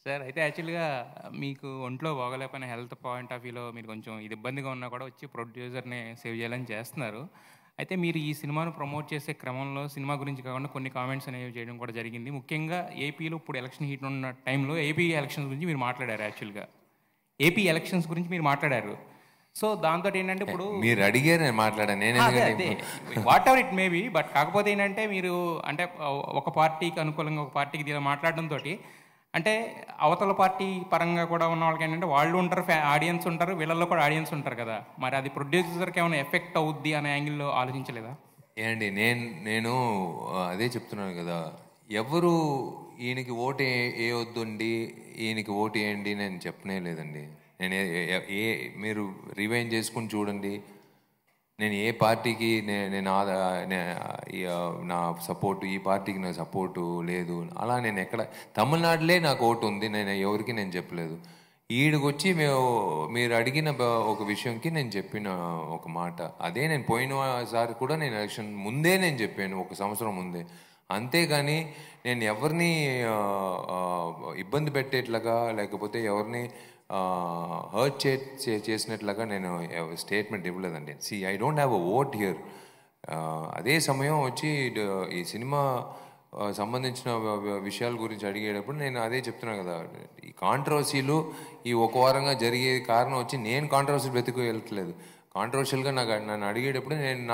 Sir అయితే యాక్చువల్‌గా మీకు ఒంట్లో బాగోలేకపోయినా హెల్త్ పాయింట్ ఆఫ్ వ్యూలో మీరు కొంచెం ఇది ఇబ్బందిగా ఉన్నా కూడా వచ్చి ప్రొడ్యూసర్‌ని సేవ్ చేయాలని చేస్తున్నారు. అయితే మీరు ఈ సినిమాను ప్రమోట్ చేసే క్రమంలో సినిమా గురించి కాకుండా కొన్ని కామెంట్స్ అనేవి చేయడం కూడా జరిగింది. ముఖ్యంగా ఏపీలో ఇప్పుడు ఎలక్షన్ హీట్ ఉన్న టైంలో ఏపీ ఎలక్షన్స్ గురించి మీరు మాట్లాడారు యాక్చువల్‌గా. ఏపీ ఎలక్షన్స్ గురించి మీరు మాట్లాడారు. సో దాంతోటి ఏంటంటే ఇప్పుడు మీరు అడిగారు నేను మాట్లాడాను. నేను అదే ఎందుకంటే what ever it may be. But కాకపోతే ఏంటంటే మీరు అంటే ఒక పార్టీకి అనుకూలంగా ఒక పార్టీకి ఇలా మాట్లాడడంతో అంటే అవతల పార్టీ పరంగా కూడా ఉన్న వాళ్ళకి ఏంటంటే వాళ్ళు ఉంటారు, ఆడియన్స్ ఉంటారు, వీళ్ళల్లో కూడా ఆడియన్స్ ఉంటారు కదా. మరి అది ప్రొడ్యూసర్కి ఏమైనా ఎఫెక్ట్ అవుద్ది అనే యాంగిల్లో ఆలోచించలేదా? ఏమండి నేను అదే చెప్తున్నాను కదా, ఎవరు ఈయనకి ఓటు వేయొద్దండి, ఈయనకి ఓటు వేయండి నేను చెప్పనే లేదండి. నేను మీరు రివైండ్ చేసుకుని చూడండి, నేను ఏ పార్టీకి నేను నా సపోర్టు, ఈ పార్టీకి నా సపోర్టు లేదు అలా నేను ఎక్కడ, తమిళనాడులే నాకు ఓటు ఉంది, నేను ఎవరికి నేను చెప్పలేదు. ఈడికి వచ్చి మీరు అడిగిన ఒక విషయంకి నేను చెప్పిన ఒక మాట అదే. నేను పోయినసారి కూడా నేను ఎలక్షన్ ముందే నేను చెప్పాను, 1 సంవత్సరం ముందే. అంతేగాని నేను ఎవరిని ఇబ్బంది పెట్టేట్లాగా లేకపోతే ఎవరిని హర్ట్ చేసినట్లుగా నేను స్టేట్మెంట్ ఇవ్వలేదండి. I don't have a vote here. అదే సమయం వచ్చి ఈ సినిమా సంబంధించిన విషయాల గురించి అడిగేటప్పుడు నేను అదే చెప్తున్నాను కదా, ఈ కాంట్రవర్సీలు ఈ ఒక వారంగా జరిగే కారణం వచ్చి నేను కాంట్రవర్సీ వెతుకు వెళ్ళట్లేదు. కాంట్రవర్షియల్గా నన్ను అడిగేటప్పుడు నేను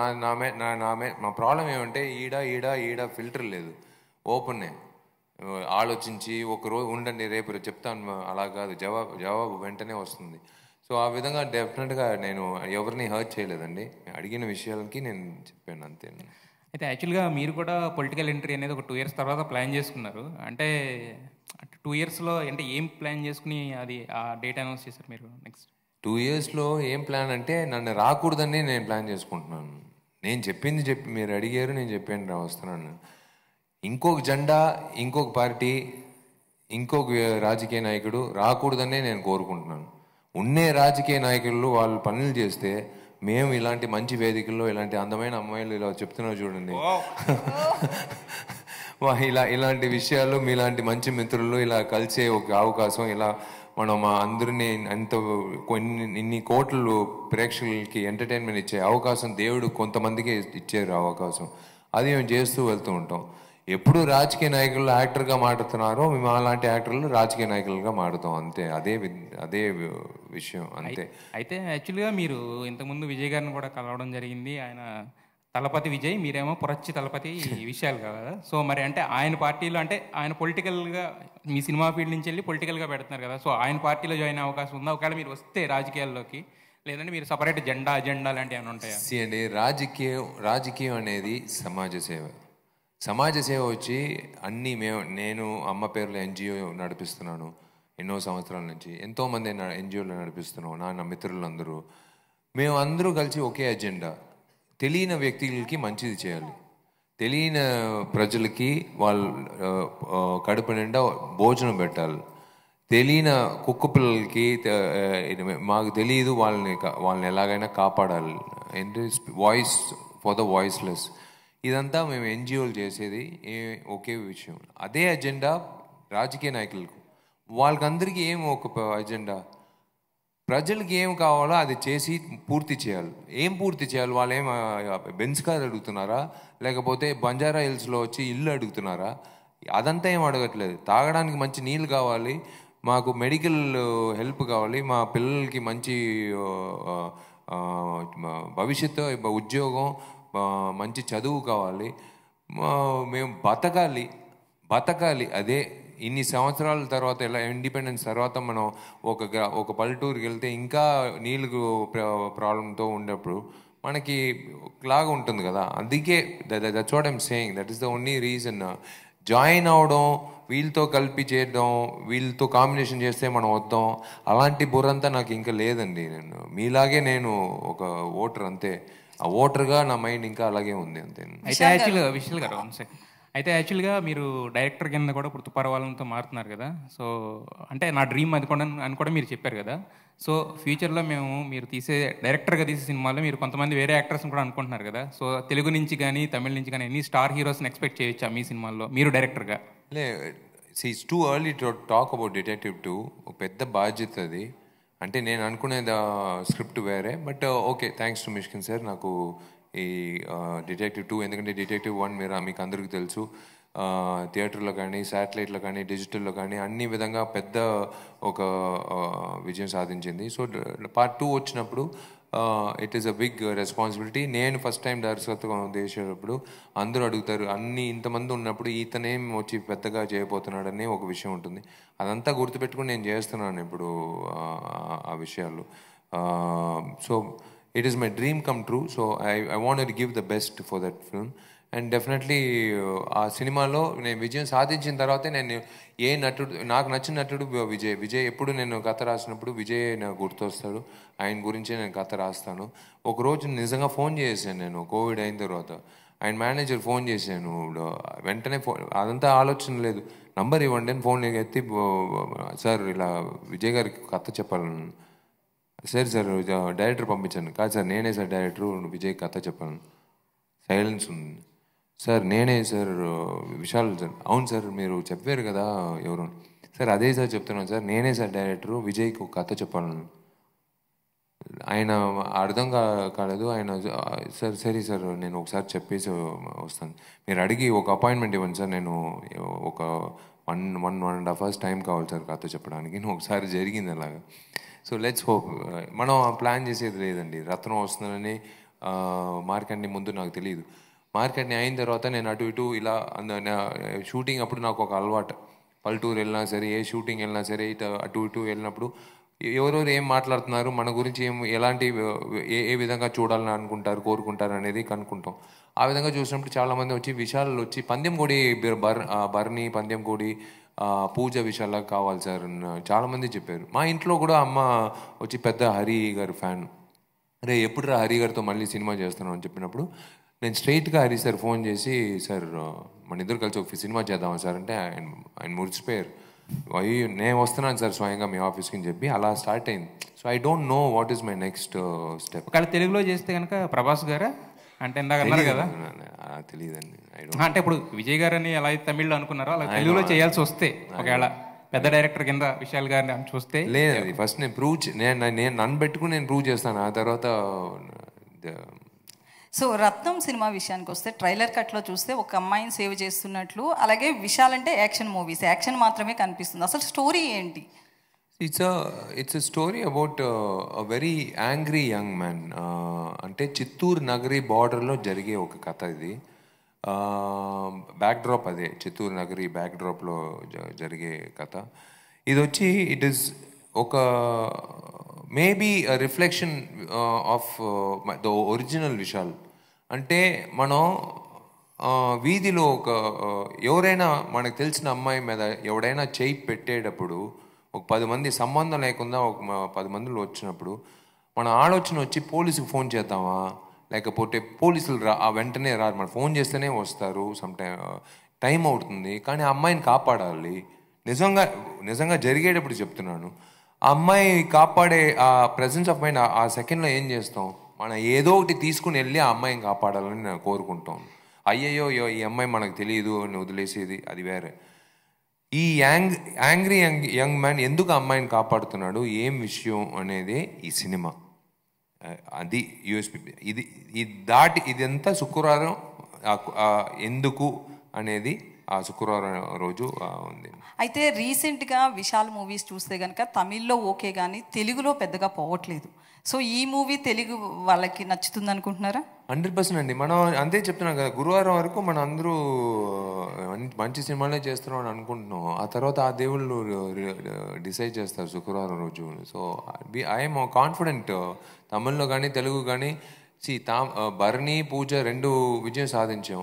మా ప్రాబ్లం ఏమంటే ఈడ ఫిల్టర్ లేదు, ఓపెన్నే ఆలోచించి ఒకరోజు ఉండండి రేపు చెప్తాను అలా కాదు, జవాబు వెంటనే వస్తుంది. సో ఆ విధంగా డెఫినెట్గా నేను ఎవరిని హర్ట్ చేయలేదండి, అడిగిన విషయాలకి నేను చెప్పాను అంతే. అయితే యాక్చువల్గా మీరు కూడా పొలిటికల్ ఎంట్రీ అనేది ఒక 2 years తర్వాత ప్లాన్ చేసుకున్నారు. అంటే 2 yearsలో అంటే ఏం ప్లాన్ చేసుకుని అది ఆ డేట్ అనౌన్స్ చేశారు మీరు నెక్స్ట్? 2 yearsలో ఏం ప్లాన్ అంటే నన్ను రాకూడదని నేను ప్లాన్ చేసుకుంటున్నాను. నేను చెప్పింది మీరు అడిగారు, నేను చెప్పాను వస్తున్నాను. ఇంకొక జెండా, ఇంకొక పార్టీ, ఇంకొక రాజకీయ నాయకుడు రాకూడదనే నేను కోరుకుంటున్నాను. ఉన్నే రాజకీయ నాయకులు వాళ్ళు పనులు చేస్తే మేము ఇలాంటి మంచి వేదికల్లో ఇలాంటి అందమైన అమ్మాయిలు ఇలా చెప్తున్నారు చూడండి, ఇలాంటి విషయాలు మీలాంటి మంచి మిత్రులు ఇలా కలిసే ఒక అవకాశం, ఇలా మనం అందరినీ ఇన్ని కోట్లు ప్రేక్షకులకి ఎంటర్టైన్మెంట్ ఇచ్చే అవకాశం దేవుడు కొంతమందికి ఇచ్చారు అవకాశం. అది మేము చేస్తూ వెళ్తూ ఉంటాం. ఎప్పుడు రాజకీయ నాయకులు యాక్టర్గా మాట్లాడుతున్నారో మేము అలాంటి యాక్టర్లు రాజకీయ నాయకులుగా మాడుతాం అంతే. అదే విషయం అంతే. అయితే యాక్చువల్గా మీరు ఇంతకుముందు విజయ్ గారిని కూడా కలవడం జరిగింది. ఆయన తలపతి విజయ్, మీరేమో పురచ్చి తలపతి విషయాలు కదా. సో మరి అంటే ఆయన పార్టీలో అంటే ఆయన పొలిటికల్గా మీ సినిమా ఫీల్డ్ నుంచి వెళ్ళి పొలిటికల్గా పెడుతున్నారు కదా. సో ఆయన పార్టీలో జాయిన్ అయ్యే అవకాశం ఉందా ఒకవేళ మీరు వస్తే రాజకీయాల్లోకి? లేదంటే మీరు సపరేట్ అజెండా లాంటివి ఏమైనా ఉంటాయా? అండి, రాజకీయం అనేది సమాజ సేవ వచ్చి అన్నీ నేను అమ్మ పేరులో ఎన్జిఓ నడిపిస్తున్నాను ఎన్నో సంవత్సరాల నుంచి. ఎంతోమంది ఎన్జిఓలు నడిపిస్తున్నాం, నా మిత్రులందరూ. మేము అందరూ కలిసి ఒకే అజెండా, తెలియని వ్యక్తులకి మంచిది చేయాలి, తెలియని ప్రజలకి వాళ్ళు కడుపు నిండా భోజనం పెట్టాలి, తెలియని కుక్క పిల్లలకి మాకు తెలియదు వాళ్ళని ఎలాగైనా కాపాడాలి, వాయిస్ ఫర్ ద వాయిస్లెస్. ఇదంతా మేము ఎన్జిఓలు చేసేది ఒకే విషయం. అదే అజెండా రాజకీయ నాయకులకు, వాళ్ళకందరికీ ఒక అజెండా, ప్రజలకి ఏం కావాలో అది చేసి పూర్తి చేయాలి. ఏం పూర్తి చేయాలి? వాళ్ళు బెంజ్ కార్ అడుగుతున్నారా, లేకపోతే బంజారా హిల్స్లో వచ్చి ఇల్లు అడుగుతున్నారా? అదంతా ఏం అడగట్లేదు. తాగడానికి మంచి నీళ్ళు కావాలి, మాకు మెడికల్ హెల్ప్ కావాలి, మా పిల్లలకి మంచి భవిష్యత్తు, ఉద్యోగం, మంచి చదువు కావాలి, మేము బతకాలి. అదే ఇన్ని సంవత్సరాల తర్వాత, ఇలా ఇండిపెండెన్స్ తర్వాత మనం ఒక పల్లెటూరుకి వెళ్తే ఇంకా నీళ్ళు ప్రాబ్లంతో ఉన్నప్పుడు మనకి లాగా ఉంటుంది కదా. అందుకే that's what I'm saying, that is the only reason. Join అవడం, వీళ్ళతో కలిపి చేయడం, వీళ్ళతో కాంబినేషన్ చేస్తే మనం వద్దాం, అలాంటి బుర్రంతా నాకు ఇంకా లేదండి. మీలాగే నేను ఒక ఓటర్ అంతే. ఆ ఓటర్గా నా మైండ్ ఇంకా అలాగే ఉంది అంతే. అయితే యాక్చువల్గా మీరు డైరెక్టర్ కింద కూడా ఇప్పుడు తుపారవాళ్ళతో మారుతున్నారు కదా. సో అంటే నా డ్రీమ్ అది కూడా అని కూడా మీరు చెప్పారు కదా. సో ఫ్యూచర్లో మీరు డైరెక్టర్గా తీసే సినిమాలో మీరు కొంతమంది వేరే యాక్టర్స్ని కూడా అనుకుంటున్నారు కదా. సో తెలుగు నుంచి కానీ తమిళ నుంచి కానీ ఎన్ని స్టార్ హీరోస్ని ఎక్స్పెక్ట్ చేయొచ్చా మీ సినిమాల్లో మీరు డైరెక్టర్గా? It's too early to talk about detective 2. ఒక పెద్ద బాధ్యత అది. అంటే నేను అనుకునేది స్క్రిప్ట్ వేరే, but okay, thanks to Myshkin sir నాకు ఈ డిటెక్టివ్ 2, ఎందుకంటే డిటెక్టివ్ 1 మీకు అందరికీ తెలుసు, థియేటర్లో కానీ శాటిలైట్లో కానీ డిజిటల్లో కానీ అన్ని విధంగా పెద్ద ఒక విజయం సాధించింది. సో పార్ట్ 2 వచ్చినప్పుడు it is a big responsibility. నేను ఫస్ట్ టైం దర్శకత్వం చేసేటప్పుడు అందరూ అడుగుతారు, అన్ని ఇంతమంది ఉన్నప్పుడు ఇతనేం వచ్చి పెద్దగా చేయబోతున్నాడని ఒక విషయం ఉంటుంది. అదంతా గుర్తుపెట్టుకుని నేను చేస్తున్నాను ఇప్పుడు ఆ విషయాలు. So it is my dream come true. So I want to give the best for that film. And definitely ఆ సినిమాలో నేను విజయం సాధించిన తర్వాతే నేను ఏ నటుడు, నాకు నచ్చిన నటుడు విజయ్. ఎప్పుడు నేను కథ రాసినప్పుడు విజయ్ నాకు గుర్తొస్తాడు, ఆయన గురించే నేను కథ రాస్తాను. ఒకరోజు నిజంగా ఫోన్ చేశాను నేను, కోవిడ్ అయిన తర్వాత ఆయన మేనేజర్ ఫోన్ చేశాను, వెంటనే అదంతా ఆలోచన లేదు, నంబర్ ఇవ్వండి అని ఫోన్ ఎత్తి, సార్ ఇలా విజయ్ గారికి కథ చెప్పాలను. సార్ డైరెక్టర్ పంపించాను. కాదు సార్ నేనే సార్ డైరెక్టర్, విజయ్ కథ చెప్పాను. సైలెన్స్ ఉంది. సార్ నేనే సార్ విశాల్ సార్. అవును సార్ మీరు చెప్పారు కదా ఎవరు. సార్ అదే సార్ చెప్తున్నాను సార్, నేనే సార్ డైరెక్టరు, విజయ్కి ఒక కథ చెప్పాలను. ఆయన అర్థం కాలేదు. ఆయన సార్ సరే సార్ నేను ఒకసారి చెప్పేసి వస్తాను, మీరు అడిగి ఒక అపాయింట్మెంట్ ఇవ్వండి సార్, నేను ఒక 1.5 hours టైం కావాలి సార్ కథ చెప్పడానికి. ఒకసారి జరిగింది అలాగా. So let's hope. మనం ప్లాన్ చేసేది లేదండి. రత్నం వస్తుందని మార్కెట్ని ముందు నాకు తెలియదు. మార్కెట్ని అయిన తర్వాత నేను అటు ఇటు ఇలా షూటింగ్ అప్పుడు నాకు ఒక అలవాటు, పల్లెటూరు వెళ్ళినా సరే, ఏ షూటింగ్ వెళ్ళినా సరే, అటు ఇటు వెళ్ళినప్పుడు ఎవరెవరు ఏం మాట్లాడుతున్నారు, మన గురించి ఎలాంటి ఏ విధంగా చూడాలని అనుకుంటారు, కోరుకుంటారు అనేది కనుక్కుంటాం. ఆ విధంగా చూసినప్పుడు చాలామంది వచ్చి విశాల్ వచ్చి పందెం కోడి బర్ని పందెం కోడి పూజ విషయాలకు కావాలి సార్ చాలామంది చెప్పారు. మా ఇంట్లో కూడా అమ్మ వచ్చి పెద్ద హరి గారు ఫ్యాన్. అరే ఎప్పుడు రా హరి గారితో మళ్ళీ సినిమా చేస్తున్నాం అని చెప్పినప్పుడు నేను స్ట్రైట్గా హరి సార్ ఫోన్ చేసి, సార్ మన ఇద్దరు కలిసి ఒక సినిమా చేద్దామా సార్ అంటే ఆయన మురిసిపోయారు. అయ్యో నేను వస్తున్నాను సార్ స్వయంగా మీ ఆఫీస్కి అని చెప్పి అలా స్టార్ట్ అయింది. So I don't know what is my next step. ఒకవేళ తెలుగులో చేస్తే కనుక ప్రభాస్ గారా అంటే ఇందాక అన్నారు కదా, తెలియదండి. అంటే ఇప్పుడు విజయ్ గారు అని ఎలా అయితే తమిళ్లో అనుకున్నారో అలా తెలుగులో చేయాల్సి వస్తే ఒకవేళ పెద్ద డైరెక్టర్ కింద విశాల్ గారిని చూస్తే లేదు, ఫస్ట్ నేను నన్ను పెట్టుకుని నేను ప్రూవ్ చేస్తాను, ఆ తర్వాత. సో రత్నం సినిమా విషయానికి వస్తే ట్రైలర్ కట్లో చూస్తే ఒక అమ్మాయిని సేవ్ చేస్తున్నట్లు, అలాగే విశాల్ అంటే యాక్షన్ మూవీస్, యాక్షన్ మాత్రమే కనిపిస్తుంది. అసలు స్టోరీ ఏంటి? It's a story about a very angry young man. అంటే చిత్తూరు నగరి బార్డర్లో జరిగే ఒక కథ ఇది. బ్యాక్డ్రాప్ అదే, చిత్తూరు నగరి బ్యాక్డ్రాప్లో జరిగే కథ ఇది. వచ్చి ఇట్ ఈస్ ఒక maybe reflection of the original Vishal. అంటే మనం వీధిలో ఎవరైనా మనకు తెలిసిన అమ్మాయి మీద ఎవడైనా చేయి పెట్టేటప్పుడు ఒక 10 మంది సంబంధం లేకుండా ఒక 10 మందిలో వచ్చినప్పుడు మన ఆలోచన వచ్చి పోలీసుకి ఫోన్ చేద్దామా, లేకపోతే పోలీసులు వెంటనే రారు, మనం ఫోన్ చేస్తేనే వస్తారు, టైం అవుతుంది, కానీ ఆ అమ్మాయిని కాపాడాలి. నిజంగా జరిగేటప్పుడు చెప్తున్నాను, ఆ అమ్మాయి కాపాడే ఆ ప్రెజెన్స్ ఆఫ్ మైండ్ ఆ సెకండ్లో ఏం చేస్తాం, మనం ఏదో ఒకటి తీసుకుని వెళ్ళి ఆ అమ్మాయిని కాపాడాలని నేను కోరుకుంటాం. అయ్యయ్యో ఈ అమ్మాయి మనకు తెలియదు అని వదిలేసేది అది వేరే. ఈ యాంగ్రీ యంగ్ మ్యాన్ ఎందుకు అమ్మాయిని కాపాడుతున్నాడు, ఏం విషయం అనేది ఈ సినిమా. అది యూఎస్పి. ఇదంతా శుక్రవారం ఎందుకు అనేది ఆ శుక్రవారం రోజు ఉంది. అయితే రీసెంట్గా విశాల్ మూవీస్ చూస్తే కనుక తమిళ్లో ఓకే కానీ తెలుగులో పెద్దగా పోవట్లేదు. సో ఈ మూవీ తెలుగు వాళ్ళకి నచ్చుతుంది అనుకుంటున్నారా? 100% అండి. మనం అంతే చెప్తున్నాం కదా, గురువారం వరకు మనం అందరూ మంచి సినిమాలే చేస్తున్నాం అని అనుకుంటున్నాం. ఆ తర్వాత ఆ దేవుళ్ళు డిసైడ్ చేస్తారు శుక్రవారం రోజు. సో ఐఎమ్ కాన్ఫిడెంట్, తమిళ్లో కానీ తెలుగు కానీ. భరణి పూజ 2 విజయం సాధించాం.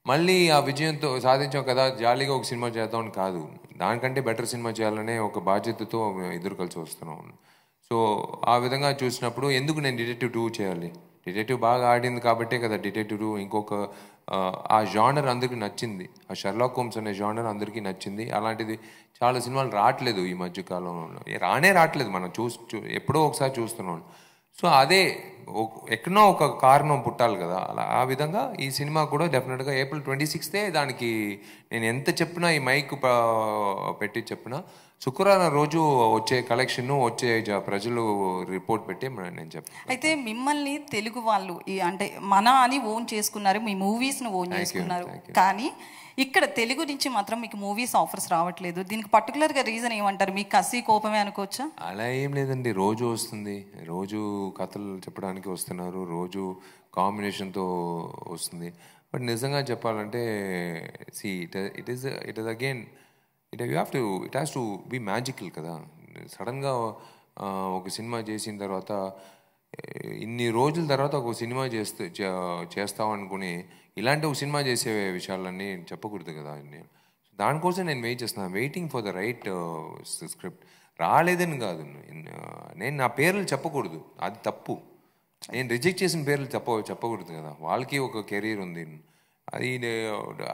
మళ్ళీ ఆ విజయంతో సాధించాం కదా, జాలీగా ఒక సినిమా చేద్దాం అని కాదు, దానికంటే బెటర్ సినిమా చేయాలనే ఒక బాధ్యతతో ఇద్దరు కలిసి వస్తున్నాం. సో ఆ విధంగా చూసినప్పుడు ఎందుకు నేను డిటెక్టివ్ 2 చేయాలి, డిటెక్టివ్ బాగా ఆడింది కాబట్టే కదా డిటెక్టివ్ 2. ఇంకొక ఆ జానర్ అందరికీ నచ్చింది, ఆ షెర్లాక్ హోమ్స్ అనే జానర్ అందరికీ నచ్చింది. అలాంటిది చాలా సినిమాలు రావట్లేదు ఈ మధ్యకాలంలో, రావట్లేదు, మనం ఎప్పుడో ఒకసారి చూస్తున్నాం. సో అదే ఎక్కడో ఒక కారణం పుట్టాలి కదా, అలా ఆ విధంగా ఈ సినిమా కూడా డెఫినెట్గా April 26th దానికి నేను ఎంత చెప్పినా ఈ మైక్ పెట్టి చెప్పినా శుక్రవారం రోజు వచ్చే కలెక్షన్ వచ్చే ప్రజలు రిపోర్ట్ పెట్టి నేను చెప్తాను. అయితే మిమ్మల్ని తెలుగు వాళ్ళు అంటే మన అని ఓన్ చేసుకున్నారు, మీ మూవీస్ను ఓన్ చేసుకున్నారు, కానీ ఇక్కడ తెలుగు నుంచి మాత్రం మీకు మూవీస్ ఆఫర్స్ రావట్లేదు. దీనికి పర్టికులర్గా రీజన్ ఏమంటారు? మీకు కసి కోపమే అనుకోవచ్చా? అలా ఏం లేదండి, రోజు వస్తుంది, రోజు కథలు చెప్పడానికి వస్తున్నారు, రోజు కాంబినేషన్తో వస్తుంది. బట్ నిజంగా చెప్పాలంటే it is again it has to be magical కదా. సడన్గా ఒక సినిమా చేసిన తర్వాత ఇన్ని రోజుల తర్వాత ఒక సినిమా చేస్తాం అనుకుని ఇలాంటి ఒక సినిమా చేసే విషయాలన్నీ చెప్పకూడదు కదా. దానికోసం నేను వెయిట్ చేస్తున్నాను, waiting for the right script. రాలేదని కాదు, నేను నా పేర్లు చెప్పకూడదు, అది తప్పు. నేను రిజెక్ట్ చేసిన పేర్లు చెప్పకూడదు కదా, వాళ్ళకి ఒక కెరీర్ ఉంది,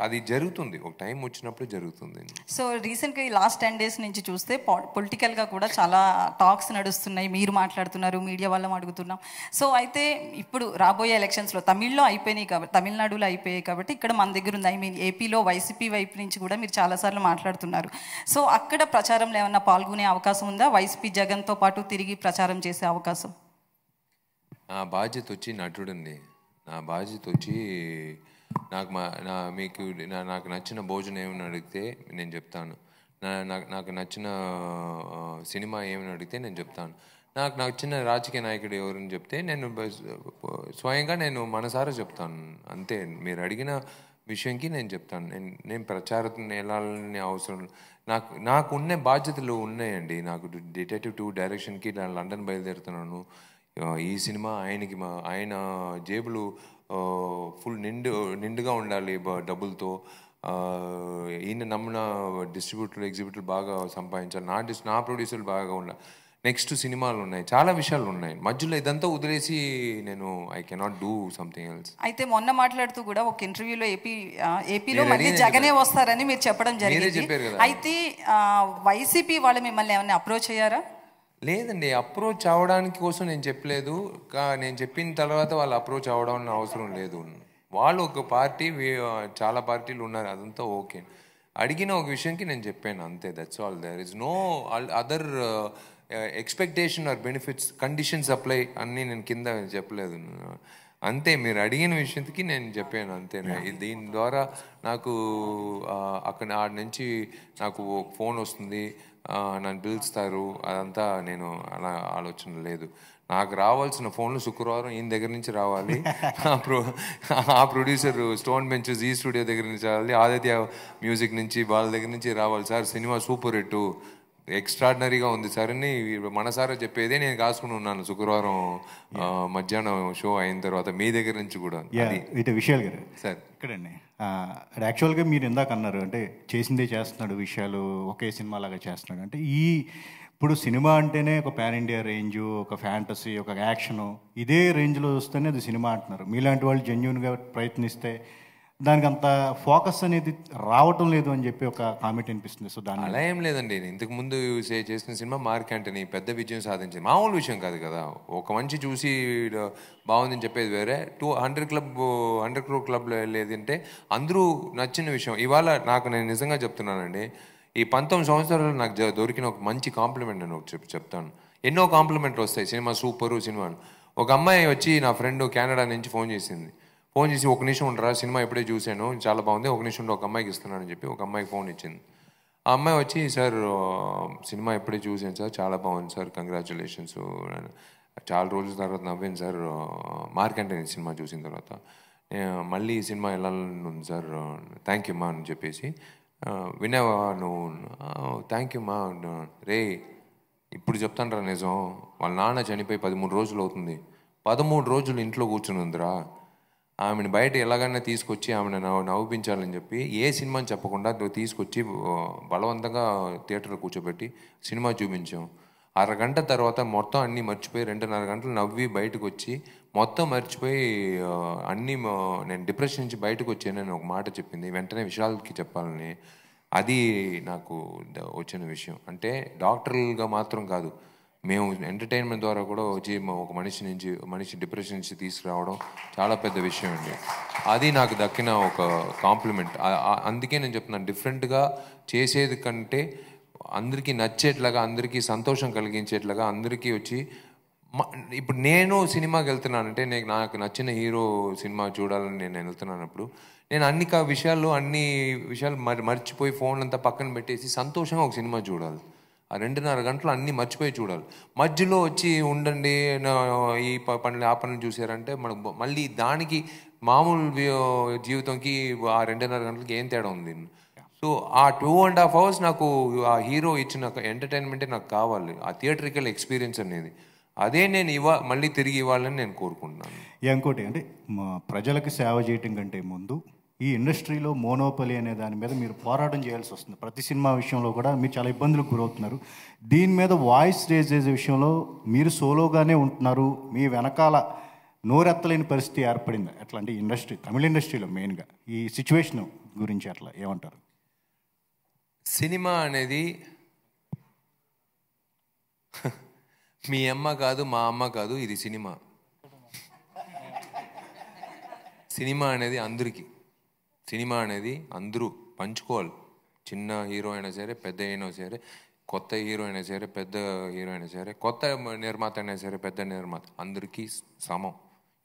అది జరుగుతుంది, ఒక టైం వచ్చినప్పుడు జరుగుతుంది. సో రీసెంట్గా ఈ లాస్ట్ 10 days నుంచి చూస్తే పొలిటికల్గా కూడా చాలా టాక్స్ నడుస్తున్నాయి, మీరు మాట్లాడుతున్నారు, మీడియా వాళ్ళం అడుగుతున్నాం. సో అయితే ఇప్పుడు రాబోయే ఎలక్షన్స్లో తమిళ్లో అయిపోయినాయి కాబట్టి, తమిళనాడులో అయిపోయాయి కాబట్టి ఇక్కడ మన దగ్గర ఉంది. ఏపీలో వైసీపీ వైపు నుంచి కూడా మీరు చాలాసార్లు మాట్లాడుతున్నారు. సో అక్కడ ప్రచారంలో ఏమన్నా పాల్గొనే అవకాశం ఉందా? వైసీపీ జగన్తో పాటు తిరిగి ప్రచారం చేసే అవకాశం? నా బాధ్యత వచ్చి నటుడండి, నా బాధ్యత వచ్చి నాకు నచ్చిన భోజనం ఏమని అడిగితే నేను చెప్తాను, నాకు నచ్చిన సినిమా ఏమని అడిగితే నేను చెప్తాను, నాకు నచ్చిన రాజకీయ నాయకుడు ఎవరని చెప్తే నేను స్వయంగా నేను మనసారా చెప్తాను. అంతే, మీరు అడిగిన విషయంకి నేను చెప్తాను. నేను ప్రచారం వెళ్ళాలని అవసరం, నాకున్న బాధ్యతలు ఉన్నాయండి. నాకు డిటెక్టివ్ 2 డైరెక్షన్కి లండన్ బయలుదేరుతున్నాను. ఈ సినిమా ఆయన జేబులు ఫుల్ నిండుగా ఉండాలి డబ్బులతో. ఈయన నమ్మిన డిస్ట్రిబ్యూటర్లు ఎగ్జిబ్యూటర్లు బాగా సంపాదించాలి, నా ప్రొడ్యూసర్లు బాగా ఉండాలి. నెక్స్ట్ సినిమాలు ఉన్నాయి, చాలా విషయాలు ఉన్నాయి. మధ్యలో ఇదంతా వదిలేసి నేను I cannot do something else. అయితే మొన్న మాట్లాడుతూ కూడా ఒక ఇంటర్వ్యూలో ఏపీలో మళ్ళీ జగనే వస్తారని మీరు చెప్పడం జరిగింది. అయితే వైసీపీ వాళ్ళు మిమ్మల్ని ఏమైనా అప్రోచ్ అయ్యారా? లేదండి, అప్రోచ్ అవ్వడానికి కోసం నేను చెప్పలేదు. నేను చెప్పిన తర్వాత వాళ్ళు అప్రోచ్ అవ్వడం అవసరం లేదు. వాళ్ళు ఒక పార్టీ, చాలా పార్టీలు ఉన్నారు, అదంతా ఓకే. అడిగిన ఒక విషయంకి నేను చెప్పాను అంతే, that's all. There is no other expectation or benefits, conditions apply అన్నీ నేను కింద చెప్పలేదు. అంతే, మీరు అడిగిన విషయంకి నేను చెప్పాను అంతే. దీని ద్వారా నాకు అక్కడ ఆడ నుంచి నాకు ఫోన్ వస్తుంది, నన్ను పిలుస్తారు, అదంతా నేను అలా ఆలోచన లేదు. నాకు రావాల్సిన ఫోన్లు శుక్రవారం ఈయన దగ్గర నుంచి రావాలి, ఆ ప్రొడ్యూసర్ స్టోన్ బెంచెస్ ఈ స్టూడియో దగ్గర నుంచి రావాలి, ఆదిత్య మ్యూజిక్ నుంచి వాళ్ళ దగ్గర నుంచి రావాలి. సార్ సినిమా సూపర్ హిట్, ఎక్స్ట్రాడినరీగా ఉంది సార్ అని మనసారా చెప్పేదే నేను కాసుకుని ఉన్నాను. శుక్రవారం మధ్యాహ్నం షో అయిన తర్వాత మీ దగ్గర నుంచి కూడా. ఇది విషయాలు గారు సార్ ఇక్కడండి, యాక్చువల్గా మీరు ఇందాక అన్నారు అంటే చేసిందే చేస్తున్నాడు, విషయాలు ఒకే సినిమా లాగా చేస్తున్నాడు అంటే. ఇప్పుడు సినిమా అంటేనే ఒక పాన్ ఇండియా రేంజ్, ఒక ఫ్యాంటసీ, ఒక యాక్షను, ఇదే రేంజ్లో వస్తేనే అది సినిమా అంటున్నారు. మీలాంటి వాళ్ళు జెన్యూన్గా ప్రయత్నిస్తే దానికి అంత ఫోకస్ అనేది రావటం లేదు అని చెప్పి ఒక కామెంట్ అనిపిస్తుంది. సో దాని అలా ఏం లేదండి, ఇంతకు ముందు చేసిన సినిమా మార్క్ యాంటనీ పెద్ద విజయం సాధించింది, మామూలు విషయం కాదు కదా. ఒక మంచి చూసి బాగుందని చెప్పేది వేరే, 100 crore క్లబ్లో వెళ్ళేది అంటే అందరూ నచ్చిన విషయం. ఇవాళ నేను నిజంగా చెప్తున్నానండి, ఈ 19 సంవత్సరాలు నాకు దొరికిన ఒక మంచి కాంప్లిమెంట్ నేను చెప్తాను. ఎన్నో కాంప్లిమెంట్లు వస్తాయి, సినిమా సూపరు సినిమాలు. ఒక అమ్మాయి వచ్చి, నా ఫ్రెండ్ కెనడా నుంచి ఫోన్ చేసి ఒక నిమిషం ఉండరా, సినిమా ఎప్పుడే చూశాను, చాలా బాగుంది, ఒక నిమిషం ఒక అమ్మాయికి ఇస్తున్నానని చెప్పి ఒక అమ్మాయికి ఫోన్ ఇచ్చింది. ఆ అమ్మాయి వచ్చి, సార్ సినిమా ఎప్పుడే చూశాను సార్, చాలా బాగుంది సార్, కంగ్రాచులేషన్స్, చాలా రోజుల తర్వాత నవ్వాను సార్, మార్క్ యాంటనీ సినిమా చూసిన తర్వాత, మళ్ళీ ఈ సినిమా వెళ్ళాలని ఉంది సార్, థ్యాంక్ యూ మా అని చెప్పేసి. వినేవా నువ్వు? థ్యాంక్ యూ మా. రే ఇప్పుడు చెప్తాను రా నిజం, వాళ్ళ నాన్న చనిపోయి 13 రోజులు అవుతుంది, 13 రోజులు ఇంట్లో కూర్చుని ఉందిరా. ఆమెను బయట ఎలాగైనా తీసుకొచ్చి ఆమెను నవ్వించాలని చెప్పి ఏ సినిమాని చెప్పకుండా తీసుకొచ్చి బలవంతంగా థియేటర్లో కూర్చోబెట్టి సినిమా చూపించాం. అరగంట తర్వాత మొత్తం అన్నీ మర్చిపోయి 2.5 గంటలు నవ్వి బయటకు వచ్చి మొత్తం మర్చిపోయి నేను డిప్రెషన్ నుంచి బయటకు వచ్చానని ఒక మాట చెప్పింది. వెంటనే విషయాలకి చెప్పాలని, అది నాకు వచ్చిన విషయం. అంటే డాక్టర్లుగా మాత్రం కాదు, మేము ఎంటర్టైన్మెంట్ ద్వారా కూడా వచ్చి ఒక మనిషి డిప్రెషన్ నుంచి తీసుకురావడం చాలా పెద్ద విషయం అండి. అది నాకు దక్కిన ఒక కాంప్లిమెంట్. అందుకే నేను చెప్తున్నాను, డిఫరెంట్గా చేసేది కంటే అందరికీ నచ్చేట్లాగా, అందరికీ సంతోషం కలిగించేట్లాగా, అందరికీ వచ్చి ఇప్పుడు నేను సినిమాకి వెళ్తున్నానంటే నాకు నచ్చిన హీరో సినిమా చూడాలని నేను వెళ్తున్నానప్పుడు నేను అన్ని విషయాలు మర్చిపోయి ఫోన్ అంతా పక్కన పెట్టేసి సంతోషంగా ఒక సినిమా చూడాలి. ఆ 2.5 గంటలు అన్నీ మర్చిపోయి చూడాలి. మధ్యలో వచ్చి ఉండండి ఈ పనులు ఆ పనులు చూసారంటే మనకు మళ్ళీ దానికి మామూలు జీవితంకి ఆ 2.5 గంటలకి ఏం తేడా ఉంది? సో ఆ 2.5 hours నాకు ఆ హీరో ఇచ్చిన ఎంటర్టైన్మెంటే నాకు కావాలి, ఆ థియేట్రికల్ ఎక్స్పీరియన్స్ అనేది. అదే నేను మళ్ళీ తిరిగి ఇవ్వాలని నేను కోరుకుంటున్నాను. ఇంకోటి అంటే ప్రజలకు సేవ చేయటం కంటే ముందు ఈ ఇండస్ట్రీలో మోనోపలి అనే దాని మీద మీరు పోరాటం చేయాల్సి వస్తుంది. ప్రతి సినిమా విషయంలో కూడా మీరు చాలా ఇబ్బందులకు గురవుతున్నారు. దీని మీద వాయిస్ రేజ్ చేసే విషయంలో మీరు సోలోగానే ఉంటున్నారు. మీ వెనకాల నోరెత్తలేని పరిస్థితి ఏర్పడింది. ఎట్లా అంటే తమిళ ఇండస్ట్రీలో మెయిన్గా ఈ సిచ్యువేషన్ గురించి అట్లా ఏమంటారు? సినిమా అనేది మీ అమ్మ కాదు, మా అమ్మ కాదు, ఇది సినిమా. సినిమా అనేది అందరికీ. సినిమా అనేది అందరూ పంచుకోవాలి. చిన్న హీరో అయినా సరే, పెద్ద అయినా సరే, కొత్త హీరో అయినా సరే, పెద్ద హీరో అయినా సరే, కొత్త నిర్మాత అయినా సరే, పెద్ద నిర్మాత, అందరికీ సమం.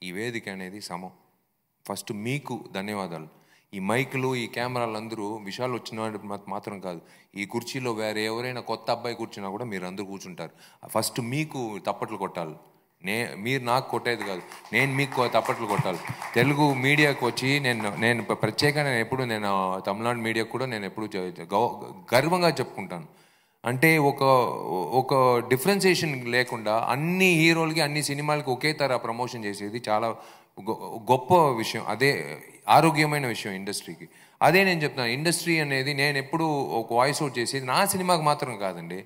ఈ వేదిక అనేది సమం. ఫస్ట్ మీకు ధన్యవాదాలు. ఈ మైకులు, ఈ కెమెరాలు అందరూ విషయాలు వచ్చిన మాత్రం కాదు. ఈ కుర్చీలో వేరే ఎవరైనా కొత్త అబ్బాయి కూర్చున్నా కూడా మీరు అందరూ కూర్చుంటారు. ఫస్ట్ మీకు తప్పట్లు కొట్టాలి. మీరు నాకు కొట్టేది కాదు, నేను మీకు తప్పట్లు కొట్టాలి. తెలుగు మీడియాకు వచ్చి నేను ప్రత్యేకంగా నేను తమిళనాడు మీడియాకు కూడా నేను ఎప్పుడు గర్వంగా చెప్పుకుంటాను. అంటే ఒక డిఫరెన్సియేషన్ లేకుండా అన్ని హీరోలకి, అన్ని సినిమాలకి ఒకే తర ప్రమోషన్ చేసేది చాలా గొప్ప విషయం. అదే ఆరోగ్యమైన విషయం ఇండస్ట్రీకి. అదే నేను చెప్తాను, ఇండస్ట్రీ అనేది నేను ఎప్పుడు ఒక వాయిస్ అవుట్ చేసేది నా సినిమాకి మాత్రం కాదండి.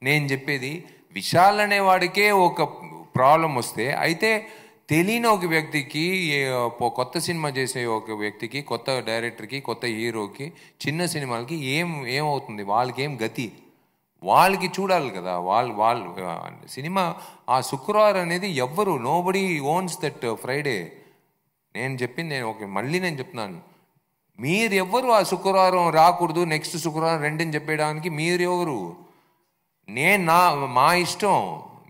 నేను చెప్పేది విశాల్ అనే వాడికే ఒక ప్రాబ్లం వస్తే, అయితే తెలియని ఒక వ్యక్తికి, కొత్త సినిమా చేసే ఒక వ్యక్తికి, కొత్త డైరెక్టర్కి, కొత్త హీరోకి, చిన్న సినిమాలకి ఏమవుతుంది, వాళ్ళకి ఏం గతి, వాళ్ళకి చూడాలి కదా. వాళ్ళు సినిమా ఆ శుక్రవారం అనేది ఎవ్వరు, నోబడీ ఓన్స్ దట్ ఫ్రైడే. మళ్ళీ నేను చెప్తున్నాను, మీరు ఎవ్వరు ఆ శుక్రవారం రాకూడదు, నెక్స్ట్ శుక్రవారం రెండని చెప్పేయడానికి మీరు ఎవరు? మా ఇష్టం.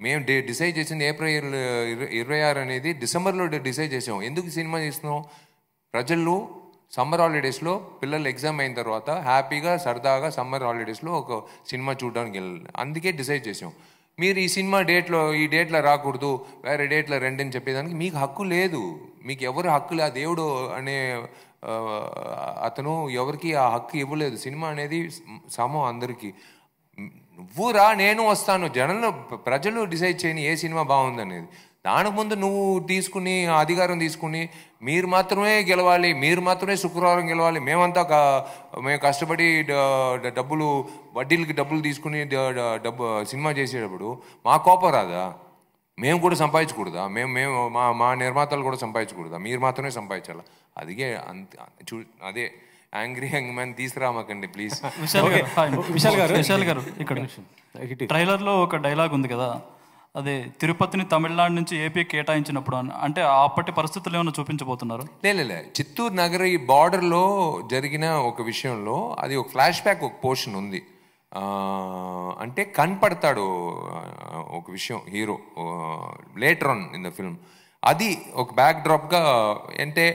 మేము డిసైడ్ చేసింది ఏప్రిల్ 26 అనేది డిసెంబర్లో డిసైడ్ చేసాం. ఎందుకు సినిమా చేస్తున్నాం? ప్రజలు సమ్మర్ హాలిడేస్లో పిల్లలు ఎగ్జామ్ అయిన తర్వాత హ్యాపీగా సరదాగా సమ్మర్ హాలిడేస్లో ఒక సినిమా చూడడానికి వెళ్ళాలి. అందుకే డిసైడ్ చేసాం. మీరు ఈ సినిమా ఈ డేట్లో రాకూడదు, వేరే డేట్లో రెండని చెప్పేదానికి మీకు హక్కు లేదు. మీకు ఎవరు హక్కు లేదు. ఆ దేవుడు అనే అతను ఎవరికి ఆ హక్కు ఇవ్వలేదు. సినిమా అనేది సమం అందరికీ. నువ్వు రా, నేను వస్తాను, ప్రజలు డిసైడ్ చేయని ఏ సినిమా బాగుందనేది. దానికి ముందు నువ్వు అధికారం తీసుకుని మీరు మాత్రమే గెలవాలి, మీరు మాత్రమే శుక్రవారం గెలవాలి, మేము కష్టపడి వడ్డీలకి డబ్బులు తీసుకుని సినిమా చేసేటప్పుడు మా కోపం రాదా? మేము కూడా సంపాదించకూడదా? మేము మా నిర్మాతలు కూడా సంపాదించకూడదా? మీరు మాత్రమే సంపాదించాలా? అదే యాంగ్రీ యంగ్ మ్యాన్ తీసుకురామాకండి ప్లీజ్. విశాల్ గారు ఇక్కడ ట్రైలర్లో ఒక డైలాగ్ ఉంది కదా, అదే తిరుపతిని తమిళనాడు నుంచి ఏపీ కేటాయించినప్పుడు అంటే అప్పటి పరిస్థితులు ఏమైనా చూపించబోతున్నారు? లే చిత్తూరు నగరి బార్డర్లో జరిగిన ఒక విషయంలో అది ఒక ఫ్లాష్ బ్యాక్, ఒక పోర్షన్ ఉంది. అంటే కనపడతాడు ఒక విషయం hero later on in the film. అది ఒక బ్యాక్ డ్రాప్గా. అంటే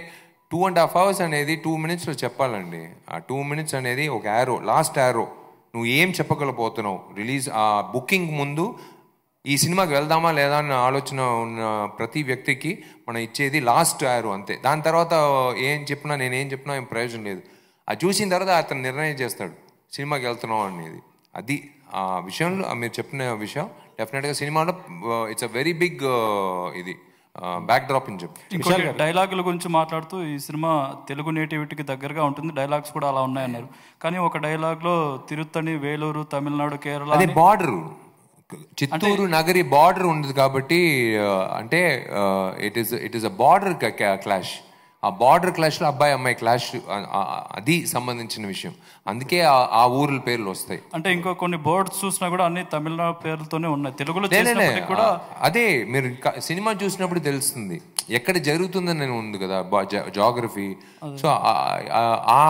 2.5 hours అనేది 2 minutesలో చెప్పాలండి. ఆ 2 minutes అనేది ఒక యారో, లాస్ట్ యారో. నువ్వు ఏం చెప్పగలపోతున్నావు రిలీజ్ ఆ బుకింగ్ ముందు, ఈ సినిమాకి వెళ్దామా లేదా అన్న ఆలోచన ఉన్న ప్రతి వ్యక్తికి మనం ఇచ్చేది లాస్ట్ యారో అంతే. దాని తర్వాత నేనేం చెప్పినా ఏం ప్రయోజనం లేదు. అది చూసిన తర్వాత అతను నిర్ణయం చేస్తాడు సినిమాకి వెళ్తున్నావు అనేది. అది ఆ విషయంలో మీరు చెప్పిన విషయం డెఫినెట్గా సినిమాలో ఇట్స్ అ వెరీ బిగ్ ఇది బ్యాక్ డ్రాప్ అని చెప్పి. ఇంకోటి డైలాగుల గురించి మాట్లాడుతూ ఈ సినిమా తెలుగు నేటివిటీకి దగ్గరగా ఉంటుంది, డైలాగ్స్ కూడా అలా ఉన్నాయన్నారు. కానీ ఒక డైలాగ్లో తిరుత్తణి, వేలూరు, తమిళనాడు, కేరళ, అదే బార్డర్, చిత్తూరు నగరి బార్డర్ ఉంది కాబట్టి అంటే it is a border clash. ఆ బార్డర్ క్లాష్లో అబ్బాయి అమ్మాయి క్లాష్, అది సంబంధించిన విషయం. అందుకే ఆ ఊర్ల పేర్లు వస్తాయి. అంటే ఇంకో కొన్ని బోర్డ్స్ చూసినా కూడా అన్ని తమిళనాడు పేర్లతోనే ఉన్నాయి, తెలుగులో చేసినప్పటికీ కూడా. అదే మీరు సినిమా చూసినప్పుడు తెలుస్తుంది ఎక్కడ జరుగుతుందని ఉంది కదా జాగ్రఫీ. సో ఆ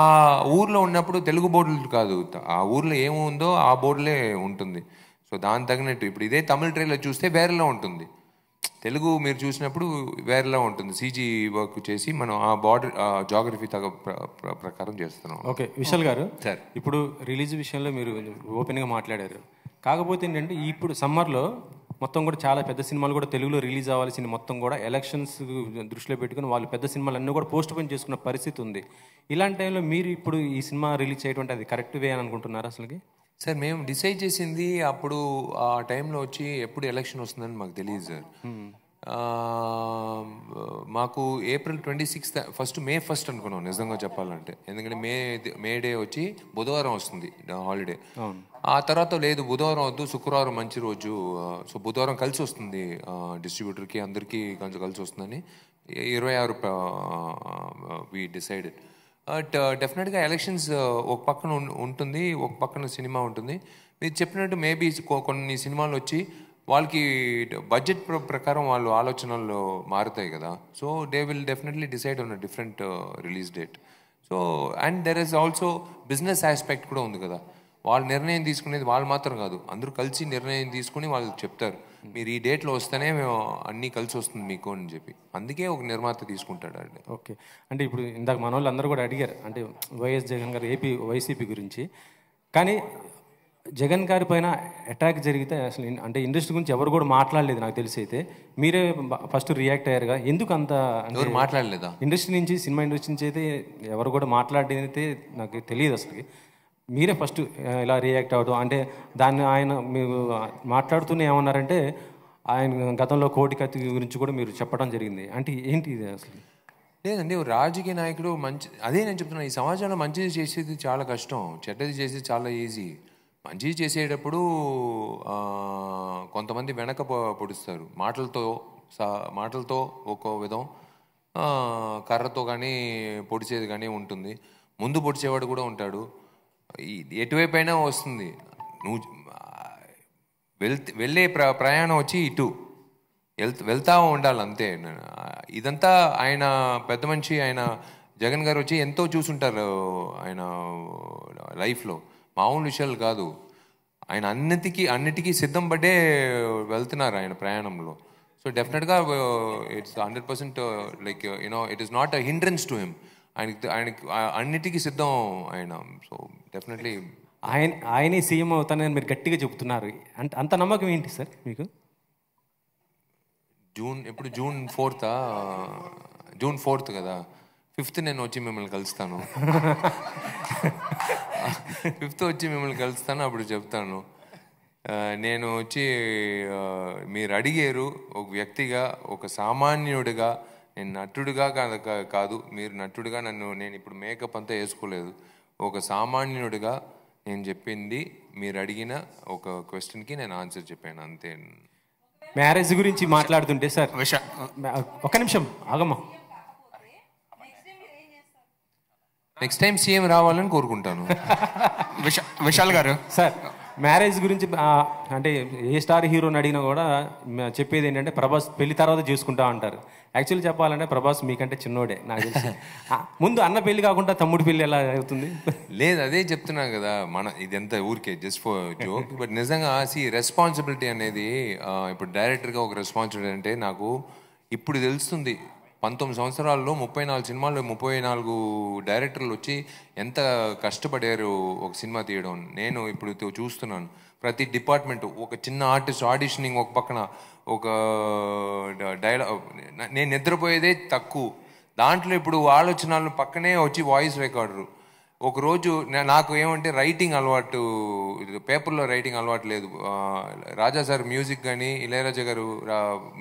ఊర్లో ఉన్నప్పుడు తెలుగు బోర్డులు కాదు, ఆ ఊర్లో ఏముందో ఆ బోర్డులే ఉంటుంది. సో దాని తగినట్టు ఇప్పుడు ఇదే తమిళ ట్రైలర్ చూస్తే వేరేలా ఉంటుంది, తెలుగు మీరు చూసినప్పుడు వేరేలా ఉంటుంది. సీజీ వర్క్ చేసి మనం ఆ బార్డర్ జాగ్రఫీ ప్రకారం చేస్తున్నాం. ఓకే విశాల్ గారు, సార్ ఇప్పుడు రిలీజ్ విషయంలో మీరు ఓపెన్గా మాట్లాడారు. కాకపోతే ఏంటంటే ఇప్పుడు సమ్మర్లో మొత్తం కూడా చాలా పెద్ద సినిమాలు కూడా తెలుగులో రిలీజ్ అవ్వాల్సిన మొత్తం కూడా ఎలక్షన్స్ దృష్టిలో పెట్టుకుని వాళ్ళు పెద్ద సినిమాలు అన్నీ కూడా పోస్ట్ పోన్ చేసుకున్న పరిస్థితి ఉంది. ఇలాంటి టైంలో మీరు ఇప్పుడు ఈ సినిమా రిలీజ్ చేయడం అది కరెక్ట్ వే అని అనుకుంటున్నారు అసలుకి? సార్ మేము డిసైడ్ చేసింది అప్పుడు ఆ టైంలో వచ్చి ఎప్పుడు ఎలక్షన్ వస్తుందని మాకు తెలియదు సార్. మాకు ఏప్రిల్ 26 ఫస్ట్ మే 1 అనుకున్నాం నిజంగా చెప్పాలంటే, ఎందుకంటే మే డే వచ్చి బుధవారం వస్తుంది హాలిడే. ఆ తర్వాత లేదు బుధవారం వద్దు శుక్రవారం మంచి రోజు, సో బుధవారం కలిసి వస్తుంది డిస్ట్రిబ్యూటర్కి అందరికీ కలిసి వస్తుందని 26 వి డిసైడెడ్. బట్ డెఫినెట్గా ఎలక్షన్స్ ఒక పక్కన ఉంటుంది, ఒక పక్కన సినిమా ఉంటుంది. మీరు చెప్పినట్టు మేబీ కొన్ని సినిమాలు వచ్చి వాళ్ళకి బడ్జెట్ ప్రకారం వాళ్ళు ఆలోచనలు మారుతాయి కదా. So they will definitely decide on a different release date. So and there is also business aspect కూడా ఉంది కదా. వాళ్ళు నిర్ణయం తీసుకునేది వాళ్ళు మాత్రం కాదు, అందరూ కలిసి నిర్ణయం తీసుకుని వాళ్ళు చెప్తారు మీరు ఈ డేట్లో వస్తేనే మేము అన్నీ కలిసి వస్తుంది మీకు అని చెప్పి. అందుకే ఒక నిర్మాత తీసుకుంటాడు అండి. ఓకే, అంటే ఇప్పుడు ఇందాక మన వాళ్ళు అందరూ కూడా అడిగారు అంటే వైఎస్ జగన్ గారు వైసీపీ గురించి. కానీ జగన్ గారి పైన అటాక్ జరిగితే అసలు అంటే ఇండస్ట్రీ గురించి ఎవరు కూడా మాట్లాడలేదు నాకు తెలిసి. అయితే మీరే ఫస్ట్ రియాక్ట్ అయ్యారుగా, ఎందుకు అంత ఎవరు మాట్లాడలేదా? ఇండస్ట్రీ నుంచి, సినిమా ఇండస్ట్రీ నుంచి అయితే ఎవరు కూడా మాట్లాడేది అయితే నాకు తెలియదు అసలు. మీరే ఫస్ట్ ఇలా రియాక్ట్ అవ్వడం అంటే దాన్ని ఆయన మీరు మాట్లాడుతూనే ఏమన్నారంటే ఆయన గతంలో కోటి కత్తి గురించి కూడా మీరు చెప్పడం జరిగింది. అంటే ఏంటి ఇది అసలు? లేదండి, రాజకీయ నాయకుడు మంచి, అదే నేను చెప్తున్నా, ఈ సమాజంలో మంచిది చేసేది చాలా కష్టం, చెడ్డది చేసేది చాలా ఈజీ. మంచిది చేసేటప్పుడు కొంతమంది వెనక పొడుస్తారు, మాటలతో ఒక విధం, కర్రతో కానీ పొడిచేది కానీ ఉంటుంది, ముందు పొడిచేవాడు కూడా ఉంటాడు. ఎటువైపు అయినా వస్తుంది. నువ్వు వెళ్ళే ప్రయాణం వచ్చి ఇటు వెళ్తా ఉండాలి అంతే. ఇదంతా ఆయన పెద్ద మనిషి, ఆయన జగన్ గారు వచ్చి ఎంతో చూసుంటారు ఆయన లైఫ్లో, మామూలు విషయాలు కాదు. ఆయన అన్నిటికీ సిద్ధం పడ్డే వెళ్తున్నారు ఆయన ప్రయాణంలో. సో డెఫినెట్గా it's 100% like it is not a hindrance to him. ఆయనకి అన్నిటికీ సిద్ధం ఆయన. సో డెఫినెట్లీ ఆయనే సీఎం అవుతానని మీరు గట్టిగా చెప్తున్నారు. అంటే అంత నమ్మకం ఏంటి సార్ మీకు? జూన్ 4th కదా, 5th నేను వచ్చి మిమ్మల్ని కలుస్తాను. 5th వచ్చి మిమ్మల్ని కలుస్తాను, అప్పుడు చెప్తాను. నేను వచ్చి మీరు అడిగారు ఒక వ్యక్తిగా, ఒక సామాన్యుడిగా, నేను నటుడిగా కాదు, మీరు నటుడిగా నేను ఇప్పుడు మేకప్ అంతా వేసుకోలేదు, ఒక సామాన్యుడిగా నేను చెప్పింది, మీరు అడిగిన ఒక క్వశ్చన్కి నేను ఆన్సర్ చెప్పాను అంతే. మ్యారేజ్ గురించి మాట్లాడుతుంటే సార్, ఒక్క నిమిషం ఆగమ్మా, నెక్స్ట్ టైం సీఎం రావాలని కోరుకుంటాను. విశాల్ గారు సార్ మ్యారేజ్ గురించి అంటే ఏ స్టార్ హీరోని అడిగినా కూడా చెప్పేది ఏంటంటే ప్రభాస్ పెళ్లి తర్వాత చేసుకుంటా అంటారు. యాక్చువల్లీ చెప్పాలంటే ప్రభాస్ మీకంటే చిన్నోడే నాకు తెలిసి. ముందు అన్న పెళ్లి కాకుండా తమ్ముడు పెళ్లి ఎలా అవుతుంది? లేదు, అదే చెప్తున్నా కదా, ఇదంతా ఊరికే జస్ట్ ఫర్ జోక్. బట్ నిజంగా రెస్పాన్సిబిలిటీ అనేది ఇప్పుడు డైరెక్టర్గా ఒక రెస్పాన్సిబిలిటీ అంటే నాకు ఇప్పుడు తెలుస్తుంది. 19 సంవత్సరాల్లో 34 సినిమాలు, 34 డైరెక్టర్లు వచ్చి ఎంత కష్టపడారు ఒక సినిమా తీయడం. నేను ఇప్పుడు చూస్తున్నాను ప్రతి డిపార్ట్మెంట్, ఒక చిన్న ఆర్టిస్ట్ ఆడిషనింగ్ ఒక పక్కన, ఒక డైలాగ్, నేను నిద్రపోయేదే తక్కువ దాంట్లో ఇప్పుడు ఆలోచనలు పక్కనే వచ్చి వాయిస్ రికార్డరు. ఒకరోజు నాకు ఏమంటే రైటింగ్ అలవాటు, పేపర్లో రైటింగ్ అలవాటు లేదు. రాజా సార్ మ్యూజిక్ కానీ, ఇళయరాజా గారు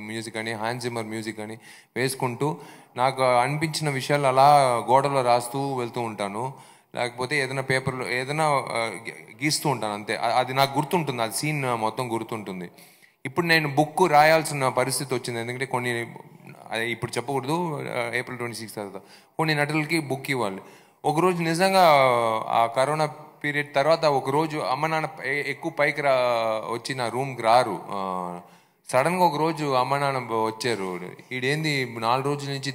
మ్యూజిక్ కానీ, హ్యాన్స్ జిమ్మర్ మ్యూజిక్ కానీ వేసుకుంటూ నాకు అనిపించిన విషయాలు అలా గోడలో రాస్తూ వెళ్తూ ఉంటాను. లేకపోతే ఏదైనా పేపర్లో ఏదైనా గీస్తూ ఉంటాను అంతే. అది నాకు గుర్తుంటుంది, అది సీన్ మొత్తం గుర్తుంటుంది. ఇప్పుడు నేను బుక్ రాయాల్సిన పరిస్థితి వచ్చింది, ఎందుకంటే కొన్ని అదే ఇప్పుడు చెప్పకూడదు, April 26 తర్వాత కొన్ని నటులకి బుక్ ఇవ్వాలి. ఒకరోజు నిజంగా ఆ కరోనా పీరియడ్ తర్వాత ఒకరోజు అమ్మ నాన్న ఎక్కువ పైకి వచ్చి నా రూమ్కి రారు. సడన్గా ఒకరోజు అమ్మ నాన్న వచ్చారు. ఈడేంది 4 రోజుల నుంచి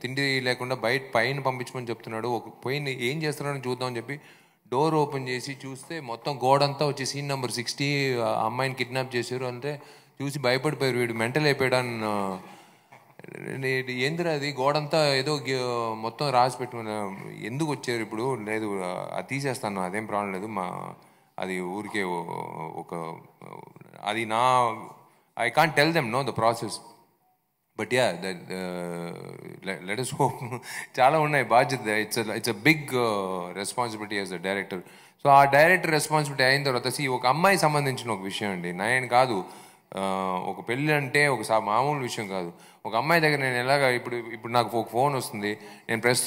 తిండి లేకుండా పైన పంపించమని చెప్తున్నాడు, పోయి ఏం చేస్తున్నాడని చూద్దామని చెప్పి డోర్ ఓపెన్ చేసి చూస్తే మొత్తం గోడంతా వచ్చి సీన్ నెంబర్ 60 అమ్మాయిని కిడ్నాప్ చేశారు. అంటే చూసి భయపడిపోయారు, వీడు మెంటల్ అయిపోయాడని. ఏందిరా అది గోడంతా ఏదో మొత్తం రాసి పెట్టుకుని ఎందుకు వచ్చారు ఇప్పుడు? లేదు అది తీసేస్తాను, అదేం ప్రాబ్లం లేదు, అది ఊరికే ఒక అది I can't tell them, no, the process. But yeah, let us hope. చాలా ఉన్నాయి బాధ్యత. It's a big responsibility as a director. So ఆ డైరెక్టర్ రెస్పాన్సిబిలిటీ అయిన తర్వాత ఒక అమ్మాయి సంబంధించిన ఒక విషయం అండి, నేను కాదు, ఒక పెళ్ళి అంటే ఒక మామూలు విషయం కాదు. ఒక అమ్మాయి దగ్గర నేను ఎలాగ ఇప్పుడు నాకు ఒక ఫోన్ వస్తుంది, నేను ప్రెస్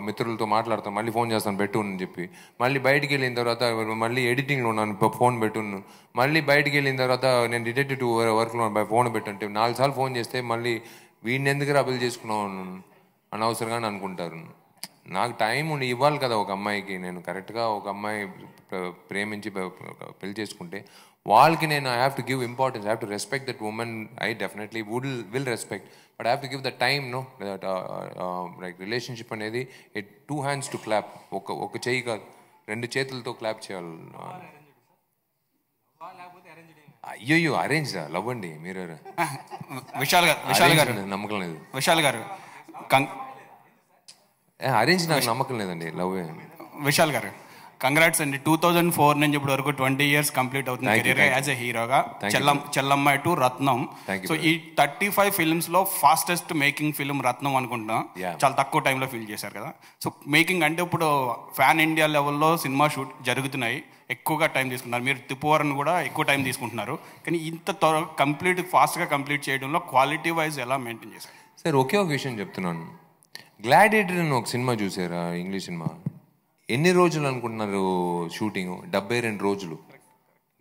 మిత్రులతో మాట్లాడతాను, మళ్ళీ ఫోన్ చేస్తాను పెట్టు అని చెప్పి, మళ్ళీ బయటికి వెళ్ళిన తర్వాత మళ్ళీ ఎడిటింగ్లో ఉన్నాను ఫోన్ పెట్టున్నాను, మళ్ళీ బయటికి వెళ్ళిన తర్వాత నేను డిటెక్టివ్ వర్క్లో ఫోన్ పెట్టంటే 4 సార్లు ఫోన్ చేస్తే మళ్ళీ వీడిని ఎందుకు అబిల్ చేసుకున్నాను అనవసరంగా అనుకుంటారు. నాకు టైం ఇవ్వాలి కదా ఒక అమ్మాయికి. నేను కరెక్ట్గా ఒక అమ్మాయి ప్రేమించి పెళ్లి చేసుకుంటే వాళ్ళకి నేను I have to give importance, I have to respect that woman. I definitely will respect, but I have to give the time, no, that like relationship అనేది it 2 hands to clap. ఒక చెయ్యి కాదు, 2 చేతులతో క్లాప్ చేయాలి. అయ్యో arrange love అండి మీరు. విశాల్ గారు నమ్మకం లేదు. విశాల్ గారు అరేంజ్ నాకు నమ్మకం లేదండి, లవ్. విశాల్ గారు కంగ్రాట్స్ అండి. 2004 నుంచి ఇప్పుడు వరకు 20 years కంప్లీట్ అవుతుంది కెరీర్ యాజ్ ఎ హీరోగా. చెల్లమ్మాయి టు రత్నం. సో ఈ 35 films లో ఫాస్టెస్ట్ మేకింగ్ ఫిల్మ్ రత్నం అనుకుంటున్నా. చాలా తక్కువ టైంలో ఫీల్ చేశారు కదా. సో మేకింగ్ అంటే ఇప్పుడు ఫ్యాన్ ఇండియా లెవెల్లో సినిమా షూట్ జరుగుతున్నాయి, ఎక్కువగా టైం తీసుకుంటున్నారు. మీరు తిప్పువరన్ కూడా ఎక్కువ టైం తీసుకుంటున్నారు, కానీ ఇంత ఫాస్ట్గా కంప్లీట్ చేయడంలో క్వాలిటీ వైజ్ ఎలా మెయింటైన్ చేశారు? సార్ ఒకే ఒక విషయం చెప్తున్నాను, గ్లాడియేటర్ అని ఒక సినిమా చూసారా, ఇంగ్లీష్ సినిమా? ఎన్ని రోజులు అనుకుంటున్నారు షూటింగ్? 72 రోజులు.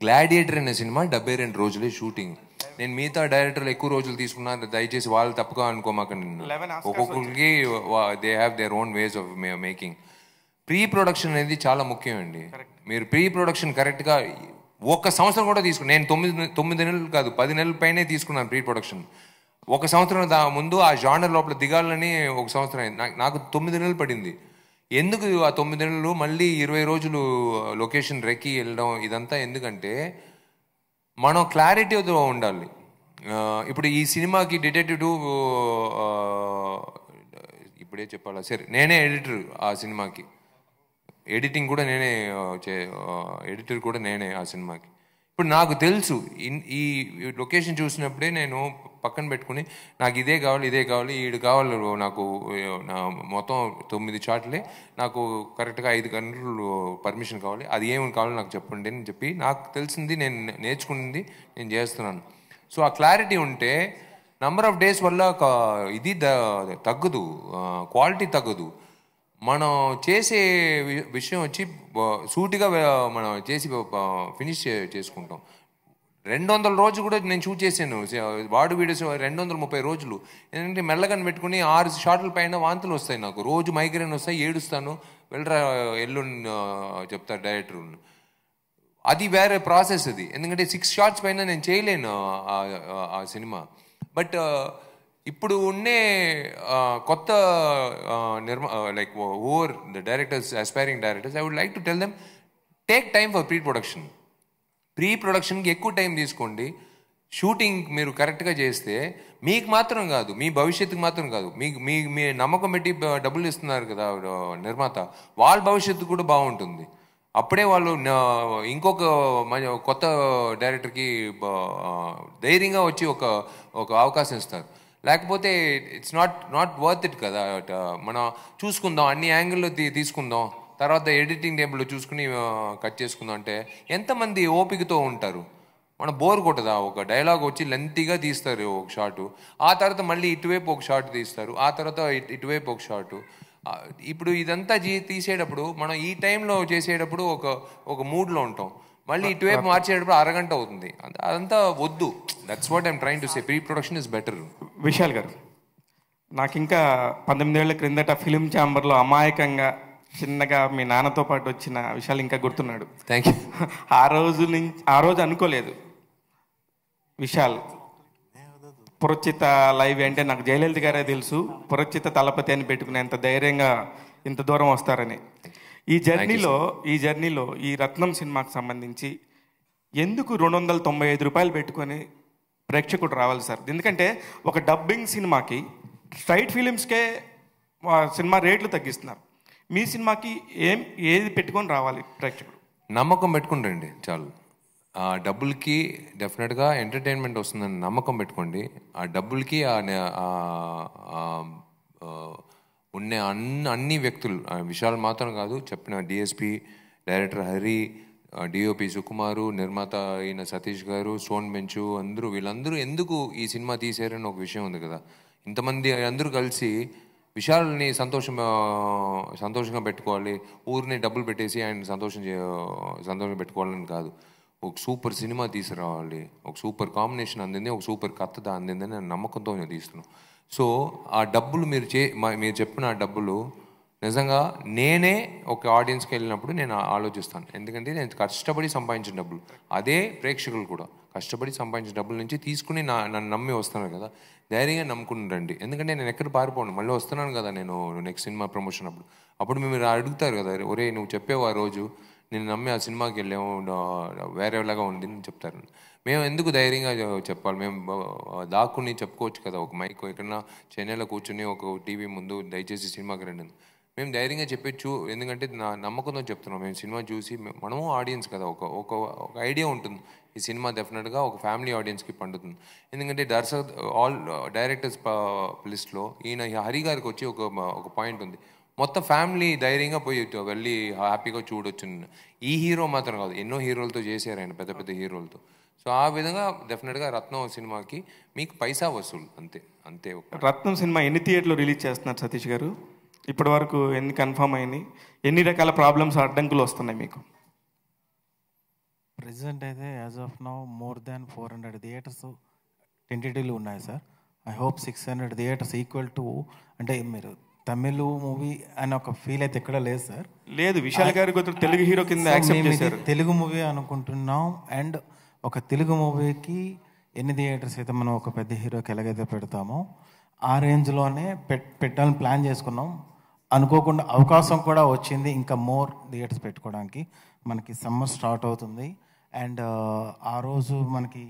గ్లాడియేటర్ అనే సినిమా 72 రోజులే షూటింగ్. నేను మిగతా డైరెక్టర్లు ఎక్కువ రోజులు తీసుకున్నారు, దయచేసి వాళ్ళు తప్పుగా అనుకోమాకండి. ఒక్కొక్కరికి they have their own ways of making. Pre production అనేది చాలా ముఖ్యం అండి. మీరు ప్రీ ప్రొడక్షన్ కరెక్ట్గా 1 సంవత్సరం కూడా తీసుకున్నాను. నేను 9 నెలలు కాదు 10 నెలల పైనే తీసుకున్నాను ప్రీ ప్రొడక్షన్. 1 సంవత్సరం ముందు ఆ జానర్ లోపల దిగాలని 1 సంవత్సరం అయింది. నాకు 9 నెలలు పడింది. ఎందుకు ఆ 9 నెలలు మళ్ళీ 20 రోజులు లొకేషన్ రెక్కి వెళ్ళడం ఇదంతా ఎందుకంటే మనం క్లారిటీతో ఉండాలి. ఇప్పుడు ఈ సినిమాకి డిటెక్టివ్ ఇప్పుడే చెప్పాలా, సరే నేనే ఎడిటర్ ఆ సినిమాకి, ఎడిటింగ్ కూడా నేనే, ఎడిటర్ కూడా నేనే ఆ సినిమాకి. ఇప్పుడు నాకు తెలుసు ఈ లొకేషన్ చూసినప్పుడే నేను పక్కన పెట్టుకుని నాకు ఇదే కావాలి ఈడు కావాలి, నాకు మొత్తం 9 షాట్లే, నాకు కరెక్ట్గా 5 గంటలు పర్మిషన్ కావాలి, అది ఏమి కావాలో నాకు చెప్పండి అని చెప్పి నాకు తెలిసింది, నేను నేర్చుకున్నది నేను చేస్తున్నాను. సో ఆ క్లారిటీ ఉంటే నంబర్ ఆఫ్ డేస్ వల్ల ఇది తగ్గదు, క్వాలిటీ తగ్గదు. మనం చేసే విషయం వచ్చి సూటిగా మనం చేసి ఫినిష్ చేసుకుంటాం. 200 రోజులు కూడా నేను షూట్ చేశాను వాడు వీడియోస్, 230 రోజులు. ఎందుకంటే మెల్లగాని పెట్టుకుని 6 షాట్ల పైన వాంతులు వస్తాయి నాకు, రోజు మైగ్రేన్ వస్తాయి, ఏడుస్తాను. వెళ్ళరా ఎల్లు చెప్తారు డైరెక్టర్. అది వేరే ప్రాసెస్ అది, ఎందుకంటే 6 షాట్స్ పైన నేను చేయలేను ఆ సినిమా. బట్ ఇప్పుడు ఉండే కొత్త like over the directors, aspiring directors, I would like to tell them, take time for pre-production. ప్రీ ప్రొడక్షన్కి ఎక్కువ టైం తీసుకోండి. షూటింగ్ మీరు కరెక్ట్గా చేస్తే మీకు మాత్రం కాదు, మీ భవిష్యత్తుకి మాత్రం కాదు, మీ నమ్మకం పెట్టి డబ్బులు ఇస్తున్నారు కదా నిర్మాత, వాళ్ళ భవిష్యత్తు కూడా బాగుంటుంది. అప్పుడే వాళ్ళు ఇంకొక కొత్త డైరెక్టర్కి ధైర్యంగా వచ్చి ఒక అవకాశం ఇస్తారు. లేకపోతే ఇట్స్ నాట్ వర్త్ ఇట్ కదా. మనం చూసుకుందాం, అన్ని యాంగిల్లో తీసుకుందాం, తర్వాత ఎడిటింగ్ టేబుల్లో చూసుకుని కట్ చేసుకుందాం అంటే ఎంతమంది ఓపికతో ఉంటారు? మన బోర్ కొట్టదా? ఒక డైలాగ్ వచ్చి లెంతీగా తీస్తారు ఒక షాటు, ఆ తర్వాత మళ్ళీ ఇటువైపు ఒక షాట్ తీస్తారు, ఆ తర్వాత ఇటువైపు ఒక షాటు. ఇప్పుడు ఇదంతా తీసేటప్పుడు మనం ఈ టైంలో చేసేటప్పుడు ఒక మూడ్లో ఉంటాం, మళ్ళీ ఇటువైపు మార్చేటప్పుడు అరగంట అవుతుంది. అదంతా వద్దు. That's what I'm trying to say. Pre production is better. Vishal గారు నాకు ఇంకా 19 ఏళ్ల క్రిందట ఫిలిం ఛాంబర్లో అమాయకంగా చిన్నగా మీ నాన్నతో పాటు వచ్చిన విషయాలు ఇంకా గుర్తున్నాడు. Thank you. ఆ రోజు అనుకోలేదు విశాల్ పురచిత లైవ్ అంటే నాకు జయలలిత గారే తెలుసు, పురచిత తలపతి అని పెట్టుకునేంత ధైర్యంగా ఇంత దూరం వస్తారని. ఈ జర్నీలో ఈ రత్నం సినిమాకి సంబంధించి ఎందుకు 295 రూపాయలు పెట్టుకొని ప్రేక్షకుడు రావాలి సార్? ఎందుకంటే ఒక డబ్బింగ్ సినిమాకి స్ట్రైట్ ఫిలిమ్స్కే సినిమా రేట్లు తగ్గిస్తున్నారు. మీ సినిమాకి ఏది పెట్టుకొని రావాలి ప్రేక్షకుడు? నమ్మకం పెట్టుకుని రండి చాలు. ఆ డబ్బులకి డెఫినెట్గా ఎంటర్టైన్మెంట్ వస్తుందని నమ్మకం పెట్టుకోండి. ఆ డబ్బులకి ఉన్న అన్ని వ్యక్తులు, విశాల్ మాత్రం కాదు, చెప్పిన DSP, director Hari, DOP Sukumar, నిర్మాత అయిన సతీష్ గారు, స్టోన్ బెంచు, వీళ్ళందరూ ఎందుకు ఈ సినిమా తీసారని ఒక విషయం ఉంది కదా. ఇంతమంది అందరూ కలిసి విశాల్ని సంతోషంగా పెట్టుకోవాలి, ఊరిని డబ్బులు పెట్టేసి ఆయన సంతోషం పెట్టుకోవాలని కాదు. ఒక సూపర్ సినిమా తీసుకురావాలి, ఒక సూపర్ కాంబినేషన్ అందింది, ఒక సూపర్ కథ అందిందని నేను నమ్మకంతో నేను తీస్తున్నాను. సో ఆ డబ్బులు మీరు చెప్పిన ఆ డబ్బులు నిజంగా నేనే ఒక ఆడియన్స్కి వెళ్ళినప్పుడు నేను ఆలోచిస్తాను. ఎందుకంటే నేను కష్టపడి సంపాదించిన డబ్బులు, అదే ప్రేక్షకులు కూడా కష్టపడి సంపాదించిన డబ్బుల నుంచి తీసుకుని నన్ను నమ్మి వస్తున్నారు కదా, ధైర్యంగా నమ్ముకుని రండి. ఎందుకంటే నేను ఎక్కడ పారిపోను, మళ్ళీ వస్తున్నాను కదా నేను నెక్స్ట్ సినిమా ప్రమోషన్ అప్పుడు మీరు అడుగుతారు కదా, ఒరే నువ్వు చెప్పేవా రోజు నేను నమ్మి ఆ సినిమాకి వెళ్ళాము వేరేలాగా ఉంది అని చెప్తారు. మేము ఎందుకు ధైర్యంగా చెప్పాలి? మేము దాక్కుని చెప్పుకోవచ్చు కదా, ఒక మైక్ ఎక్కడన్నా చెన్నైలో కూర్చొని ఒక టీవీ ముందు దయచేసి సినిమాకి రండి. మేము ధైర్యంగా చెప్పచ్చు, ఎందుకంటే నా నమ్మకంతో చెప్తున్నాం. మేము సినిమా చూసి మనము ఆడియన్స్ కదా, ఒక ఐడియా ఉంటుంది ఈ సినిమా డెఫినెట్గా ఒక ఫ్యామిలీ ఆడియన్స్కి పండుతుంది. ఎందుకంటే ఆల్ డైరెక్టర్స్ లిస్ట్లో ఈయన హరి గారికి వచ్చి ఒక పాయింట్ ఉంది, మొత్తం ఫ్యామిలీ ధైర్యంగా పోయి వెళ్ళి హ్యాపీగా చూడొచ్చు. ఈ హీరో మాత్రం కాదు, ఎన్నో హీరోలతో చేశారు ఆయన, పెద్ద పెద్ద హీరోలతో. సో ఆ విధంగా డెఫినెట్గా రత్నం సినిమాకి మీకు పైసా వసూలు అంతే. రత్నం సినిమా ఎన్ని థియేటర్లు రిలీజ్ చేస్తున్నారు సతీష్ గారు? ఇప్పటి వరకు ఎన్ని కన్ఫర్మ్ అయింది? ఎన్ని రకాల ప్రాబ్లమ్స్ అడ్డంకులు వస్తున్నాయి మీకు? ప్రెసెంట్ అయితే as of now more than 400 theatres టెంటేటివ్లు ఉన్నాయి sir. I hope 600 theatres equal to, అంటే మీరు తమిళ్ మూవీ అని ఒక ఫీల్ అయితే ఎక్కడ లేదు సార్. లేదు, విశాల్ గారి తెలుగు హీరో కింద యాక్సెప్ట్ చేశారు. తెలుగు మూవీ అనుకుంటున్నాం. అండ్ ఒక తెలుగు మూవీకి ఎన్ని థియేటర్స్ అయితే మనం ఒక పెద్ద హీరోకి ఎలాగైతే పెడతామో ఆ రేంజ్లోనే పెట్టాలని ప్లాన్ చేసుకున్నాం. అనుకోకుండా అవకాశం కూడా వచ్చింది ఇంకా మోర్ థియేటర్స్ పెట్టుకోవడానికి. మనకి సమ్మర్ స్టార్ట్ అవుతుంది అండ్ ఆ రోజు మనకి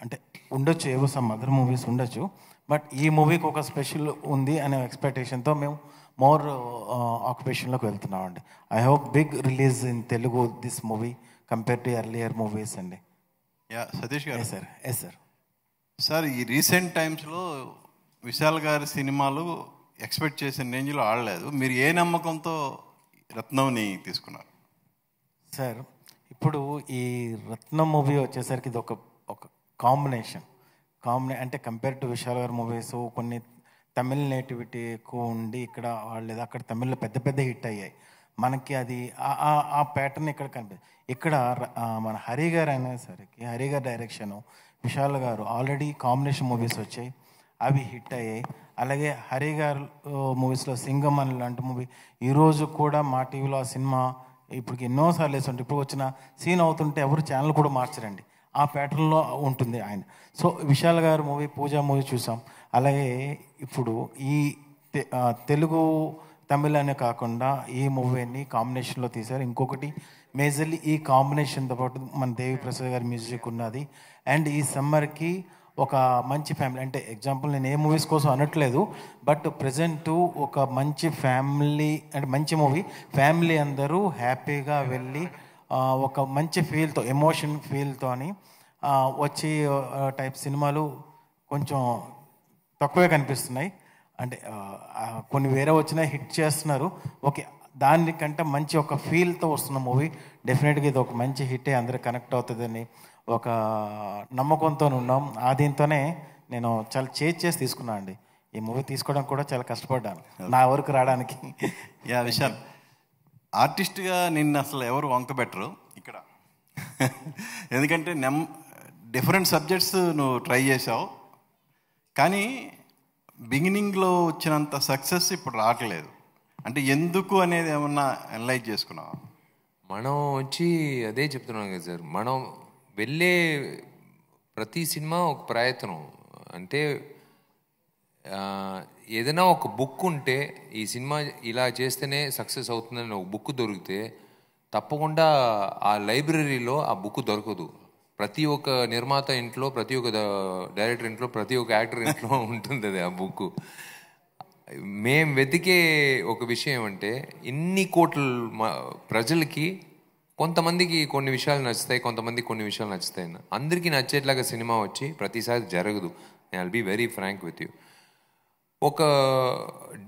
అంటే ఉండొచ్చు, ఏవో సమ్ అదర్ మూవీస్ ఉండొచ్చు, బట్ ఈ మూవీకి ఒక స్పెషల్ ఉంది అనే ఎక్స్పెక్టేషన్తో మేము మోర్ ఆక్యుపేషన్లోకి వెళ్తున్నామండి. I hope big release in Telugu this movie compare to earlier movies అండి. Satish garu. Sir yes sir. Sir ఈ రీసెంట్ టైమ్స్లో విశాల్ గారి సినిమాలు ఎక్స్పెక్ట్ చేసిన రేంజ్లో ఆడలేదు. మీరు ఏ నమ్మకంతో రత్నంని తీసుకున్నారు? సార్ ఇప్పుడు ఈ రత్నం మూవీ వచ్చేసరికి ఇది ఒక కాంబినేషన్ అంటే కంపేర్ టు విశాల్ గారి మూవీస్ కొన్ని తమిళ్ నేటివిటీ ఎక్కువ ఉండి ఇక్కడ వాళ్ళు అక్కడ తమిళ్లో పెద్ద పెద్ద హిట్ అయ్యాయి. మనకి అది ఆ ప్యాటర్న్ ఇక్కడ కనిపిస్తుంది. ఇక్కడ మన హరి గారు అనేసరికి హరి గారి డైరెక్షను, విశాల్ గారు ఆల్రెడీ కాంబినేషన్ మూవీస్ వచ్చాయి, అవి హిట్ అయ్యాయి. అలాగే హరి గారు మూవీస్లో సింగం అని లాంటి మూవీ ఈరోజు కూడా మా టీవీలో ఆ సినిమా ఇప్పటికి ఎన్నోసార్లు వేస్తుంటే ఇప్పుడు వచ్చిన సీన్ అవుతుంటే ఎవరు ఛానల్ కూడా మార్చరండి, ఆ ప్యాటర్న్లో ఉంటుంది ఆయన. సో విశాల్ గారు మూవీ పూజా మూవీ చూసాం. అలాగే ఇప్పుడు ఈ తెలుగు తమిళ్ అనే కాకుండా ఈ మూవీని కాంబినేషన్లో తీశారు. ఇంకొకటి మేజర్లీ ఈ కాంబినేషన్తో పాటు మన దేవి ప్రసాద్ గారి మ్యూజిక్ ఉన్నది. అండ్ ఈ సమ్మర్కి ఒక మంచి ఫ్యామిలీ, అంటే ఎగ్జాంపుల్ నేను ఏ మూవీస్ కోసం అనట్లేదు, బట్ ప్రజెంట్ ఒక మంచి ఫ్యామిలీ అంటే మంచి మూవీ, ఫ్యామిలీ అందరూ హ్యాపీగా వెళ్ళి ఒక మంచి ఫీల్తో ఎమోషన్ ఫీల్తో అని వచ్చి టైప్ సినిమాలు కొంచెం తక్కువే కనిపిస్తున్నాయి. అంటే కొన్ని వేరే వచ్చినా హిట్ చేస్తున్నారు, ఓకే, దానికంటే మంచి ఒక ఫీల్తో వస్తున్న మూవీ డెఫినెట్గా ఇది ఒక మంచి హిట్టే, అందరూ కనెక్ట్ అవుతుందని ఒక నమ్మకంతో ఉన్నాం. దీంతోనే నేను చాలా చేసి తీసుకున్నాను అండి. ఈ మూవీ తీసుకోవడానికి కూడా చాలా కష్టపడ్డాను నా వరకు రావడానికి. విశాల్, ఆర్టిస్ట్గా నిన్ను అసలు ఎవరు వంక బెటరు ఇక్కడ, ఎందుకంటే డిఫరెంట్ సబ్జెక్ట్స్ నువ్వు ట్రై చేసావు, కానీ బిగినింగ్లో వచ్చినంత సక్సెస్ ఇప్పుడు రావట్లేదు. అంటే ఎందుకు అనేది ఏమన్నా అనలైజ్ చేసుకున్నావా? మనం వచ్చి అదే చెప్తున్నాం కదా సార్, మనం వెళ్ళే ప్రతి సినిమా ఒక ప్రయత్నం. అంటే ఏదైనా ఒక బుక్ ఉంటే ఈ సినిమా ఇలా చేస్తేనే సక్సెస్ అవుతుందని ఒక బుక్ దొరికితే తప్పకుండా ఆ లైబ్రరీలో ఆ బుక్ దొరకదు. ప్రతి ఒక్క నిర్మాత ఇంట్లో, ప్రతి ఒక్క డైరెక్టర్ ఇంట్లో, ప్రతి ఒక్క యాక్టర్ ఇంట్లో ఉంటుంది అది ఆ బుక్. మేం వెతికే ఒక విషయం ఏమంటే ఇన్ని కోట్ల ప్రజలకి కొంతమందికి కొన్ని విషయాలు నచ్చుతాయి, కొంతమందికి కొన్ని విషయాలు నచ్చుతాయి. అందరికీ నచ్చేట్లాగా సినిమా వచ్చి ప్రతిసారి జరగదు. I will be very frank with you. ఒక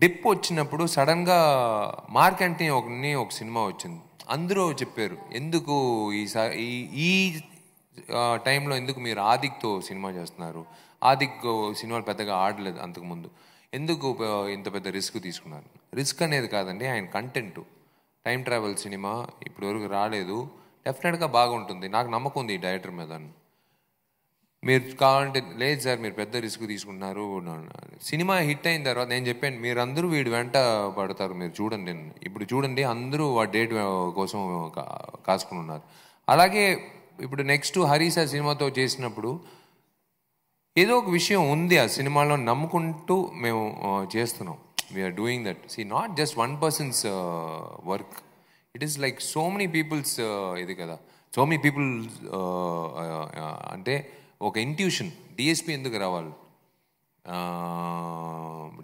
డిప్ వచ్చినప్పుడు సడన్గా మార్క్ యాంటనీ ఒక సినిమా వచ్చింది. అందరూ చెప్పారు ఎందుకు ఈసారి ఈ టైంలో ఎందుకు మీరు ఆదిక్తో సినిమా చేస్తున్నారు, ఆదిక్ సినిమాలు పెద్దగా ఆడలేదు అంతకుముందు, ఎందుకు ఇంత పెద్ద రిస్క్ తీసుకున్నారు? రిస్క్ అనేది కాదండి, ఆయన కంటెంట్. టైం ట్రావెల్ సినిమా ఇప్పటి వరకు రాలేదు, డెఫినెట్గా బాగుంటుంది, నాకు నమ్మకం ఉంది ఈ డైరెక్టర్ మీద. మీరు కావాలంటే లేదు సార్ మీరు పెద్ద రిస్క్ తీసుకుంటున్నారు. సినిమా హిట్ అయిన తర్వాత నేను చెప్పాను మీరందరూ వీడు వెంట పడతారు, మీరు చూడండి. ఇప్పుడు చూడండి అందరూ ఆ డేట్ కోసం కాసుకుని ఉన్నారు. అలాగే ఇప్పుడు నెక్స్ట్ హరీసా సినిమాతో చేసినప్పుడు ఏదో ఒక విషయం ఉంది ఆ సినిమాలో నమ్ముకుంటూ మేము చేస్తున్నాం. We're doing that. See not just one person's work, it is like so many peoples. ఇది కదా, సో మెనీ పీపుల్. అంటే ఒక ఇంట్యూషన్, డిఎస్పి ఎందుకు రావాలి,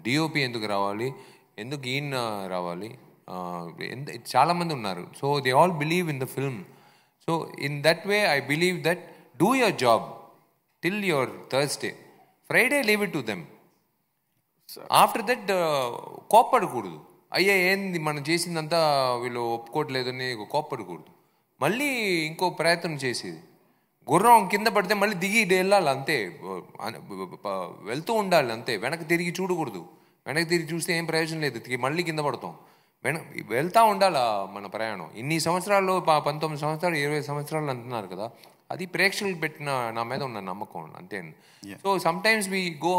డిఓపి ఎందుకు రావాలి, ఎందుకు ఈయన రావాలి, చాలామంది ఉన్నారు. So they all believe in the film. So in that way I believe that do your job till your Thursday, Friday leave it to them. After that కోప్పడకూడదు, అయ్యా ఏంది మనం చేసిందంతా వీళ్ళు ఒప్పుకోవట్లేదని కోప్పడకూడదు. మళ్ళీ ఇంకో ప్రయత్నం చేసేది. గుర్రం కింద పడితే మళ్ళీ దిగి వెళ్ళాలి అంతే, వెళ్తూ ఉండాలి అంతే, వెనక్కి తిరిగి చూడకూడదు. వెనక్కి తిరిగి చూస్తే ఏం ప్రయోజనం లేదు, మళ్ళీ కింద పడతాం. వెళ్తూ ఉండాలి మన ప్రయాణం. ఇన్ని సంవత్సరాలు 19 సంవత్సరాలు 20 సంవత్సరాలు అంటున్నారు కదా, అది ప్రేక్షకులు పెట్టిన నా మీద ఉన్న నమ్మకం అంతే. So sometimes we go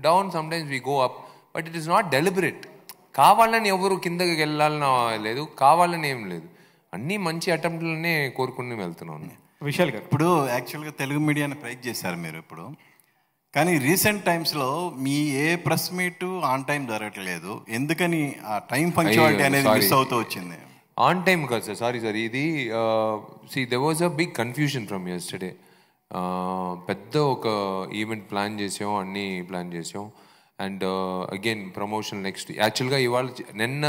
down, sometimes we go up, but it is not deliberate. కావాలని ఎవరు కిందకి వెళ్ళాలని లేదు, కావాలని ఏం లేదు, అన్నీ మంచి అటెంప్ట్లనే కోరుకుని వెళ్తున్నాను. విశాల్ గారు, ఇప్పుడు యాక్చువల్గా తెలుగు మీడియాని ప్రైజ్ చేశారు మీరు ఇప్పుడు, కానీ రీసెంట్ టైమ్స్లో మీ ఏ ప్రెస్ మీట్ ఆన్ టైం జరగట్లేదు, ఎందుకని ఆ టైం పంక్చువాలిటీ అనేది మిస్ అవుతూ వచ్చింది? ఆన్ టైం కాదు సార్, సారీ సార్, ఇది there was a big confusion from yesterday. పెద్ద ఒక ఈవెంట్ ప్లాన్ చేసాం, అన్నీ ప్లాన్ చేసాం. And again promotion next. యాక్చువల్గా నిన్న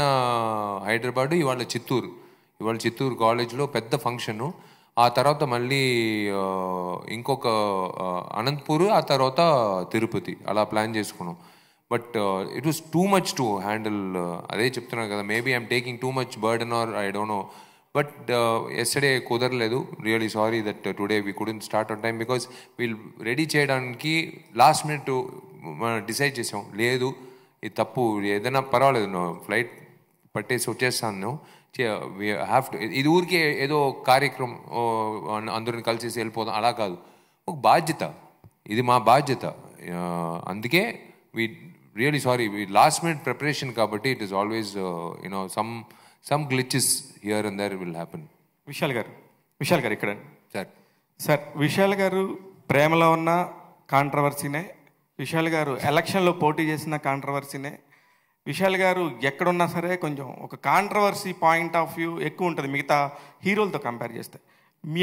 హైదరాబాదు, ఇవాళ చిత్తూరు కాలేజ్లో పెద్ద ఫంక్షను. ఆ తర్వాత మళ్ళీ ఇంకొక అనంతపూర్, ఆ తర్వాత తిరుపతి, అలా ప్లాన్ చేసుకున్నాం. But it was too much to handle. అదే చెప్తున్నాను కదా, maybe I'm taking too much burden or I don't know. But yesterday కుదరలేదు. Really sorry that today we couldn't start on time, because వీళ్ళు రెడీ చేయడానికి last minute decide చేసాం. లేదు ఇది తప్పు, ఏదైనా పర్వాలేదు, ఫ్లైట్ పట్టేసి వచ్చేస్తాను, హ్యావ్ టు. ఇది ఊరికే ఏదో కార్యక్రమం అందరిని కలిసేసి వెళ్ళిపోదాం అలా కాదు, ఒక బాధ్యత, ఇది మా బాధ్యత. అందుకే we really sorry, last minute preparation కాబట్టి it is always you know some glitches here and there will happen. Vishal garu ఇక్కడ సార్ విశాల్ గారు ప్రేమలో ఉన్న కాంట్రవర్సీనే, విశాల్ గారు ఎలక్షన్లో పోటీ చేసిన కాంట్రవర్సీనే, విశాల్ గారు ఎక్కడున్నా సరే కొంచెం ఒక కాంట్రవర్సీ పాయింట్ ఆఫ్ వ్యూ ఎక్కువ ఉంటుంది మిగతా హీరోలతో కంపేర్ చేస్తే.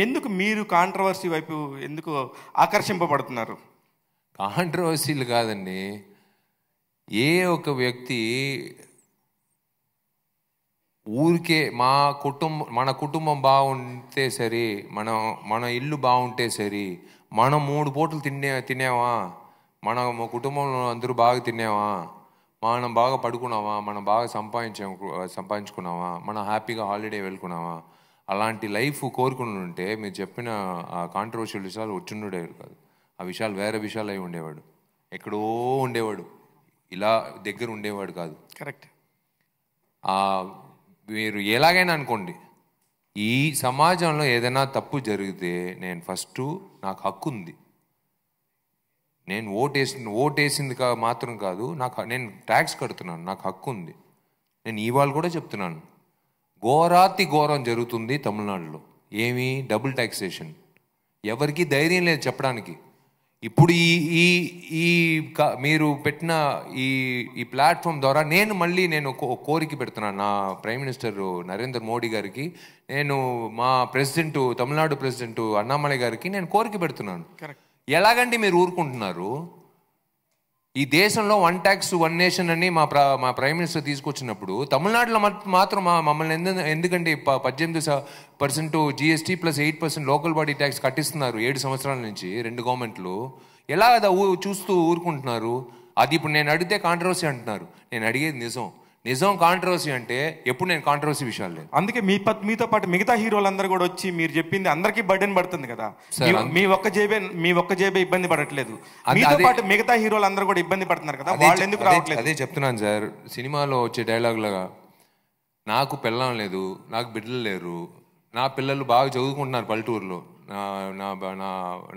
ఎందుకు మీరు కాంట్రవర్సీ వైపు ఎందుకు ఆకర్షింపబడుతున్నారు? కాంట్రవర్సీలు కాదండి, ఏ ఒక వ్యక్తి ఊరికే మన కుటుంబం బాగుంటే సరి, మన ఇల్లు బాగుంటే సరి, మనం 3 పూటలు తినేవా, మన కుటుంబంలో అందరూ బాగా తినేవా, మనం బాగా పడుకున్నావా, మనం బాగా సంపాదించుకున్నావా, మనం హ్యాపీగా హాలిడే వెళ్ళుకున్నావా, అలాంటి లైఫ్ కోరుకుని ఉంటే మీరు చెప్పిన ఆ కాంట్రవర్షియల్ విషయాలు వచ్చిండేవాడు కాదు. ఆ విషయాలు వేరే విషయాలు అయి ఉండేవాడు, ఎక్కడో ఉండేవాడు, ఇలా దగ్గర ఉండేవాడు కాదు. కరెక్ట్. మీరు ఎలాగైనా అనుకోండి, ఈ సమాజంలో ఏదైనా తప్పు జరిగితే నేను ఫస్ట్ నాకు హక్కు ఉంది, నేను ఓటేసింది మాత్రం కాదు, నేను ట్యాక్స్ కడుతున్నాను, నాకు హక్కు ఉంది. నేను ఇవాళ కూడా చెప్తున్నాను, ఘోరాతి ఘోరం జరుగుతుంది తమిళనాడులో. ఏమి డబుల్ ట్యాక్సేషన్, ఎవరికి ధైర్యం లేదు చెప్పడానికి. ఇప్పుడు మీరు పెట్టిన ఈ ప్లాట్ఫామ్ ద్వారా నేను కోరిక పెడుతున్నాను నా ప్రైమ్ మినిస్టర్ నరేంద్ర మోడీ గారికి, నేను మా ప్రెసిడెంట్ తమిళనాడు ప్రెసిడెంట్ అన్నామలై గారికి నేను కోరిక పెడుతున్నాను. ఎలాగండి మీరు ఊరుకుంటున్నారు? ఈ దేశంలో 1 ట్యాక్స్ 1 నేషన్ అని మా ప్రైమ్ మినిస్టర్ తీసుకొచ్చినప్పుడు తమిళనాడులో మాత్రం మమ్మల్ని ఎందుకంటే 18% GST plus 8% local body tax కట్టిస్తున్నారు 7 సంవత్సరాల నుంచి 2 గవర్నమెంట్లు. ఎలా చూస్తూ ఊరుకుంటున్నారు? అది ఇప్పుడు నేను అడిగితే కాంట్రవర్సీ అంటున్నారు. నేను అడిగేది నిజం కాంట్రవర్సీ అంటే ఎప్పుడు నేను కాంట్రవర్సీ విషయాలు లేదు. అందుకే మీతో పాటు మిగతా హీరోలందరూ కూడా వచ్చి మీరు చెప్పింది అందరికీ బర్డెన్ పడుతుంది కదా. మీ ఒక్క జేబే ఇబ్బంది పడట్లేదు, మీతో పాటు మిగతా హీరోలందరూ కూడా ఇబ్బంది పడుతున్నారు కదా, వాళ్ళు ఎందుకు రావట్లేదు? అదే చెప్తున్నాను సార్, సినిమాలో వచ్చే డైలాగులుగా నాకు పెళ్ళం లేదు, నాకు బిడ్డలు లేరు, నా పిల్లలు బాగా చదువుకుంటున్నారు పల్లెటూరులో,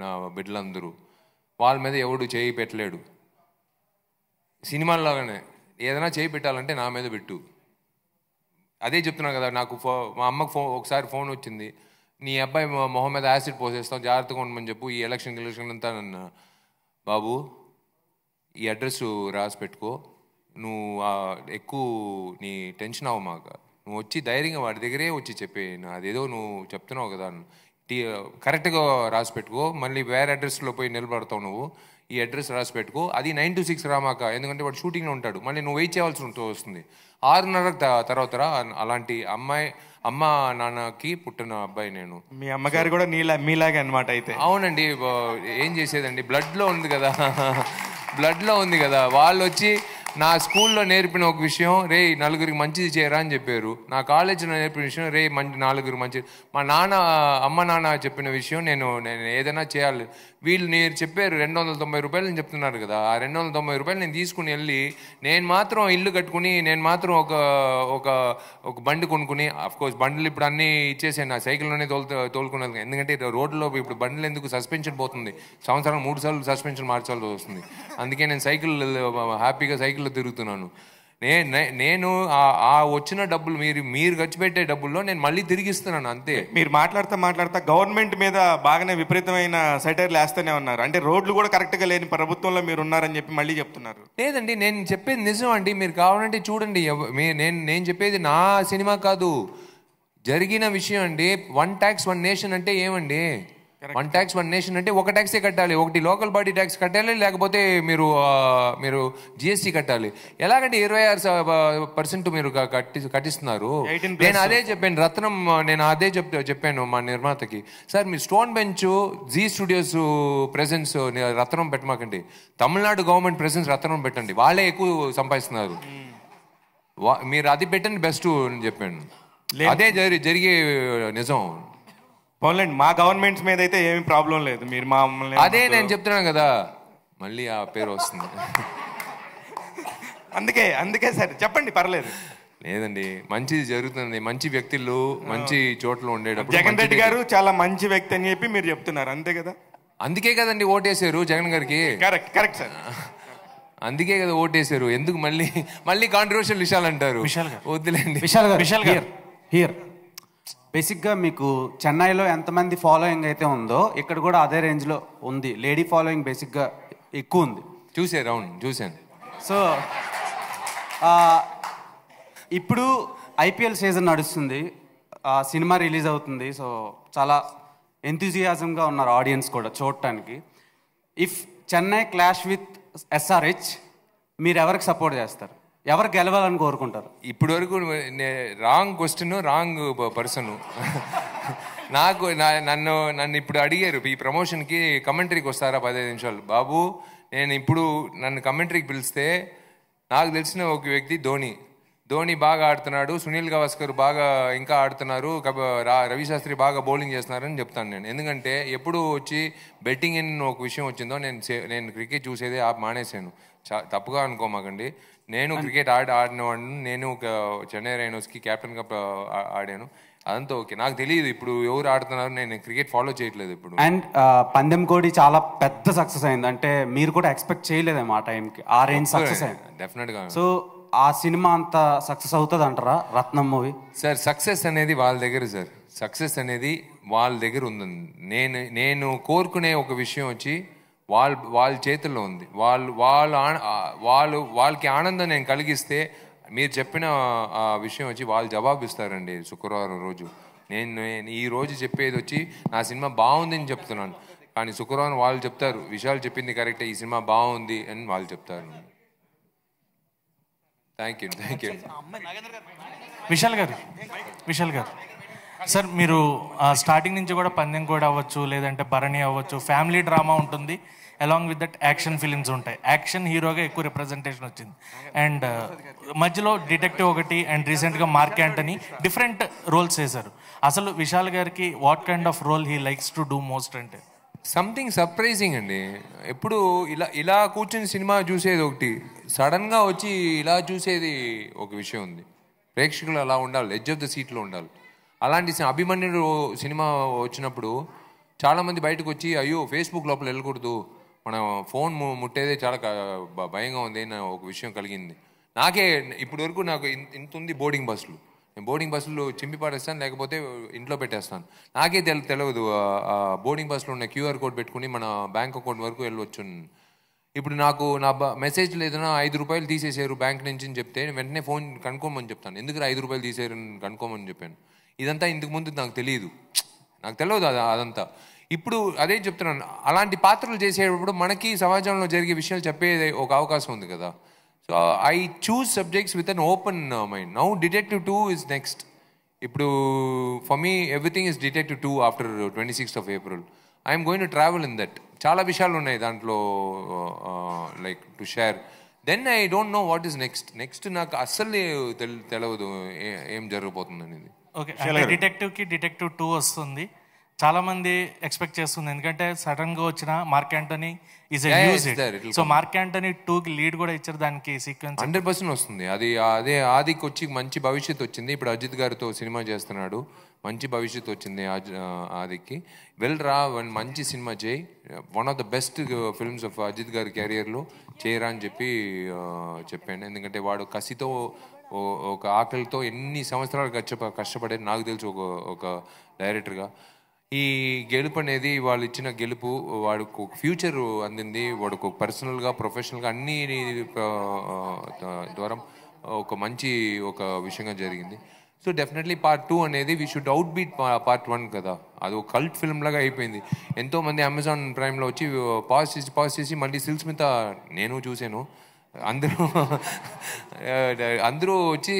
నా బిడ్డలందరూ, వాళ్ళ మీద ఎవడు చేయి పెట్టలేడు. సినిమాల్లోగానే ఏదైనా చేయి పెట్టాలంటే నా మీద పెట్టు. అదే చెప్తున్నాను కదా, నాకు మా అమ్మకు ఒకసారి ఫోన్ వచ్చింది, నీ అబ్బాయి మొహం మీద యాసిడ్ పోసేస్తాం, జాగ్రత్తగా ఉండమని చెప్పు, ఈ ఎలక్షన్ అంతా నన్ను, బాబు ఈ అడ్రస్ రాసి పెట్టుకో, నువ్వు ఎక్కువ నీ టెన్షన్ అవ్వమాక, నువ్వు వచ్చి ధైర్యంగా వాడి దగ్గరే వచ్చి చెప్పే, అదేదో నువ్వు చెప్తున్నావు కదా, కరెక్ట్గా రాసి పెట్టుకో, మళ్ళీ వేరే అడ్రస్లో పోయి నిలబడతావు నువ్వు, ఈ అడ్రస్ రాసి పెట్టుకో, అది 9 to 6 రామాక, ఎందుకంటే వాడు షూటింగ్లో ఉంటాడు, మళ్ళీ నువ్వు వెయిట్ చేయాల్సి వస్తుంది. 6:30 తర్వాత రా. అలాంటి అమ్మ నాన్నకి పుట్టిన అబ్బాయి నేను. మీ అమ్మగారు కూడా మీలాగే అనమాట అయితే? అవునండి, ఏం చేసేదండి, బ్లడ్లో ఉంది కదా. వాళ్ళు వచ్చి నా స్కూల్లో నేర్పిన ఒక విషయం, రే నలుగురికి మంచిది చేయరా అని చెప్పారు. నా కాలేజీలో నేర్పిన విషయం, రే నలుగురికి మంచిది. మా అమ్మ నాన్న చెప్పిన విషయం, నేను ఏదైనా చేయాలి. వీళ్ళు నేను చెప్పారు 290 రూపాయలు అని చెప్తున్నారు కదా, ఆ 290 రూపాయలు నేను తీసుకుని వెళ్ళి నేను మాత్రం ఇల్లు కట్టుకుని, నేను మాత్రం ఒక బండి కొనుక్కుని, అఫ్కోర్స్ బండ్లు ఇప్పుడు అన్నీ ఇచ్చేసాను, నా సైకిల్లోనే తోలుకున్నాను. ఎందుకంటే రోడ్లో ఇప్పుడు బండ్లు ఎందుకు సస్పెన్షన్ పోతుంది, సంవత్సరం 3 సార్లు సస్పెన్షన్ మార్చాల్సి వస్తుంది. అందుకే నేను హ్యాపీగా సైకిల్లో తిరుగుతున్నాను. నేను ఆ వచ్చిన డబ్బులు మీరు ఖర్చు పెట్టే డబ్బుల్లో నేను మళ్ళీ తిరిగిస్తున్నాను అంతే. మీరు మాట్లాడుతా గవర్నమెంట్ మీద బాగానే విపరీతమైన సెటైర్లు వేస్తూనే ఉన్నారు. అంటే రోడ్లు కూడా కరెక్ట్గా లేని ప్రభుత్వంలో మీరు ఉన్నారని చెప్పి మళ్ళీ చెప్తున్నారు. లేదండి, నేను చెప్పేది నిజం అండి. మీరు కావాలంటే చూడండి, నేను చెప్పేది నా సినిమా కాదు, జరిగిన విషయం అండి. 1 ట్యాక్స్ 1 నేషన్ అంటే ఏమండి? 1 ట్యాక్స్ 1 నేషన్ అంటే ఒక ట్యాక్సే కట్టాలి. ఒకటి లోకల్ బాడీ ట్యాక్స్ కట్టాలి, లేకపోతే మీరు GST కట్టాలి. ఎలాగంటే 26% మీరు కట్టిస్తున్నారు. నేను అదే చెప్పాను రత్నం, నేను అదే చెప్పాను మా నిర్మాతకి, సార్ మీరు stone bench Zee studios presents Rathnam పెట్టమాకండి, తమిళనాడు గవర్నమెంట్ ప్రెసెన్స్ రత్నం పెట్టండి, వాళ్ళే ఎక్కువ సంపాదిస్తున్నారు, మీరు అది పెట్టండి బెస్ట్ అని చెప్పాను. అదే జరిగే నిజం. పోన్లేండి, మా గవర్నమెంట్స్ మీద అయితే ఏమి ప్రాబ్లం లేదు, మీరు మమ్మల్ని అదే నేను చెప్తున్నాను కదా, మళ్ళీ ఆ పేరు వస్తుంది. అందుకే సరే చెప్పండి, పర్లేదు. లేదండి, మంచిది జరుగుతుంది, మంచి వ్యక్తులు మంచి చోట్ల ఉండేటప్పుడు. జగన్ రెడ్డి గారు చాలా మంచి వ్యక్తి అని చెప్పి మీరు చెప్తున్నారు, అంతే కదా? అందుకే కదండి ఓటేశారు జగన్ గారికి. కరెక్ట్ సార్, అందుకే కదా ఓటేశారు. ఎందుకు మళ్ళీ కాంట్రవర్షియల్ విషయాలు అంటారు? వద్దులేండి. విశాల్ గారు హియర్ బేసిక్గా మీకు చెన్నైలో ఎంతమంది ఫాలోయింగ్ అయితే ఉందో ఇక్కడ కూడా అదే రేంజ్లో ఉంది. లేడీ ఫాలోయింగ్ బేసిక్గా ఎక్కువ ఉంది. చూశాను. సో ఇప్పుడు IPL సీజన్ నడుస్తుంది, సినిమా రిలీజ్ అవుతుంది. సో చాలా ఎంతూజియాజంగా ఉన్నారు ఆడియన్స్ కూడా చూడటానికి. If Chennai clash with SRH మీరు ఎవరికి సపోర్ట్ చేస్తారు? ఎవరు గెలవాలని కోరుకుంటారు? ఇప్పటి వరకు రాంగ్ క్వశ్చన్, రాంగ్ పర్సన్. నన్ను ఇప్పుడు అడిగారు ఈ ప్రమోషన్కి కమెంటరీకి వస్తారా 15 నిమిషాలు. బాబు, నేను ఇప్పుడు నన్ను కమెంటరీకి పిలిస్తే నాకు తెలిసిన ఒక వ్యక్తి ధోని బాగా ఆడుతున్నాడు, సునీల్ గవాస్కర్ బాగా ఇంకా ఆడుతున్నారు, రవిశాస్త్రి బాగా బౌలింగ్ చేస్తున్నారని చెప్తాను నేను. ఎందుకంటే ఎప్పుడు వచ్చి బెట్టింగ్ ఇన్ ఒక విషయం వచ్చిందో నేను క్రికెట్ చూసేదే మానేశాను. తప్పుగా అనుకోమాకండి, నేను క్రికెట్ ఆడినవాడిని. నేను చెన్నై రైనోస్కి కెప్టెన్గా ఆడాను. అదంతా ఓకే. నాకు తెలియదు ఇప్పుడు ఎవరు ఆడుతున్నారు, నేను క్రికెట్ ఫాలో చేయట్లేదు ఇప్పుడు. అండ్ పందెం కోడి చాలా పెద్ద సక్సెస్ అయింది, అంటే మీరు కూడా ఎక్స్పెక్ట్ చేయలేదేమో ఆ టైంకి, ఆ రేంజ్ సక్సెస్ అయింది డెఫినెట్గా. సో ఆ సినిమా అంత సక్సెస్ అవుతుంది అంటారా రత్నం మూవీ? సార్ సక్సెస్ అనేది వాళ్ళ దగ్గర సార్, సక్సెస్ అనేది వాళ్ళ దగ్గర ఉంది. నేను కోరుకునే ఒక విషయం వచ్చి వాళ్ళ చేతుల్లో ఉంది. వాళ్ళకి ఆనందం నేను కలిగిస్తే, మీరు చెప్పిన ఆ విషయం వచ్చి వాళ్ళు జవాబిస్తారండి శుక్రవారం రోజు. నేను ఈ రోజు చెప్పేది వచ్చి నా సినిమా బాగుందని చెప్తున్నాను, కానీ శుక్రవారం వాళ్ళు చెప్తారు విషయాలు చెప్పింది కరెక్టే, ఈ సినిమా బాగుంది అని వాళ్ళు చెప్తారు. Thank you. విశాల్ గారు సార్, మీరు స్టార్టింగ్ నుంచి కూడా పందెం కూడా అవ్వచ్చు, లేదంటే భరణి అవ్వచ్చు, ఫ్యామిలీ డ్రామా ఉంటుంది, along with that action films ఉంటాయి. యాక్షన్ హీరోగా ఎక్కువ రిప్రజెంటేషన్ వచ్చింది. అండ్ మధ్యలో డిటెక్టివ్ ఒకటి, అండ్ రీసెంట్గా మార్క్ యాంటనీ, డిఫరెంట్ రోల్స్ చేశారు. అసలు విశాల్ గారికి what kind of role he likes to do most అంటే? సంథింగ్ సర్ప్రైజింగ్ అండి. ఎప్పుడు ఇలా కూర్చుని సినిమా చూసేది ఒకటి, సడన్గా వచ్చి ఇలా చూసేది ఒక విషయం ఉంది. ప్రేక్షకులు అలా ఉండాలి, ఎడ్జ్ ఆఫ్ ద సీట్లో ఉండాలి. అలాంటి అభిమన్యుడు సినిమా వచ్చినప్పుడు చాలామంది బయటకు వచ్చి అయ్యో ఫేస్బుక్ లోపల వెళ్ళకూడదు, మనం ఫోన్ ముట్టేదే చాలా భయంగా ఉంది అని ఒక విషయం కలిగింది. నాకే ఇప్పటి వరకు నాకు ఇంత ఉంది బోర్డింగ్ బస్సులు, నేను బోర్డింగ్ బస్సులు చింపి పాడేస్తాను, లేకపోతే ఇంట్లో పెట్టేస్తాను. నాకే తెలియదు బోర్డింగ్ బస్సులో ఉన్న క్యూఆర్ కోడ్ పెట్టుకుని మన బ్యాంక్ అకౌంట్ వరకు వెళ్ళవచ్చు. ఇప్పుడు నాకు నా మెసేజ్లు ఏదైనా 5 రూపాయలు తీసేసారు బ్యాంక్ నుంచి అని చెప్తే వెంటనే ఫోన్ కనుక్కోమని చెప్తాను. ఎందుకు 5 రూపాయలు తీసేరు కనుక్కోమని చెప్పాను. ఇదంతా ఇంతకు ముందు నాకు తెలియదు అదంతా. ఇప్పుడు అదే చెప్తున్నాను, అలాంటి పాత్రలు చేసేటప్పుడు మనకి సమాజంలో జరిగే విషయాలు చెప్పే ఒక అవకాశం ఉంది కదా. So I choose subjects with an open mind. Now detective 2 is next. ఇప్పుడు for me everything is detective 2 after 26th of April. I'm going to travel in that. చాలా విషయాలు ఉన్నాయి దాంట్లో like to share. Then I don't know what is next నాకు అస్సలు తెలియదు ఏం జరగబోతుంది అనేది. ఓకే, డిటెక్టివ్ 2 వస్తుంది, చాలా మంది ఎక్స్పెక్ట్ చేస్తుంది, ఎందుకంటే సడన్ గా వచ్చిన mark Antony is a use it. So mark Antony 2కి లీడ్ కూడా ఇచ్చారు, దానికి సీక్వెన్స్ 100% వస్తుంది. అదే ఆదికి వచ్చి మంచి భవిష్యత్తు వచ్చింది. ఇప్పుడు అజిత్ గారితో సినిమా చేస్తున్నాడు, మంచి భవిష్యత్తు వచ్చింది ఆదికి. వెళ్ళరా మంచి సినిమా చేయి, one of the best films of Ajith గారి కెరియర్లో చేయరా అని చెప్పాను. ఎందుకంటే వాడు కసితో ఒక ఆకలితో ఎన్ని సంవత్సరాలు కష్టపడేది నాకు తెలుసు ఒక డైరెక్టర్గా. ఈ గెలుపు అనేది వాళ్ళు ఇచ్చిన గెలుపు, వాడికి ఒక ఫ్యూచర్ అందింది, వాడికి ఒక పర్సనల్గా ప్రొఫెషనల్గా అన్ని ద్వారా ఒక మంచి ఒక విషయంగా జరిగింది. సో డెఫినెట్లీ పార్ట్ 2 అనేది we should out beat part 1 కదా. అది ఒక కల్ట్ ఫిల్మ్ లాగా అయిపోయింది. ఎంతోమంది అమెజాన్ ప్రైమ్లో వచ్చి పాజ్ చేసి మళ్ళీ సిల్స్ మీద నేను చూశాను. అందరూ వచ్చి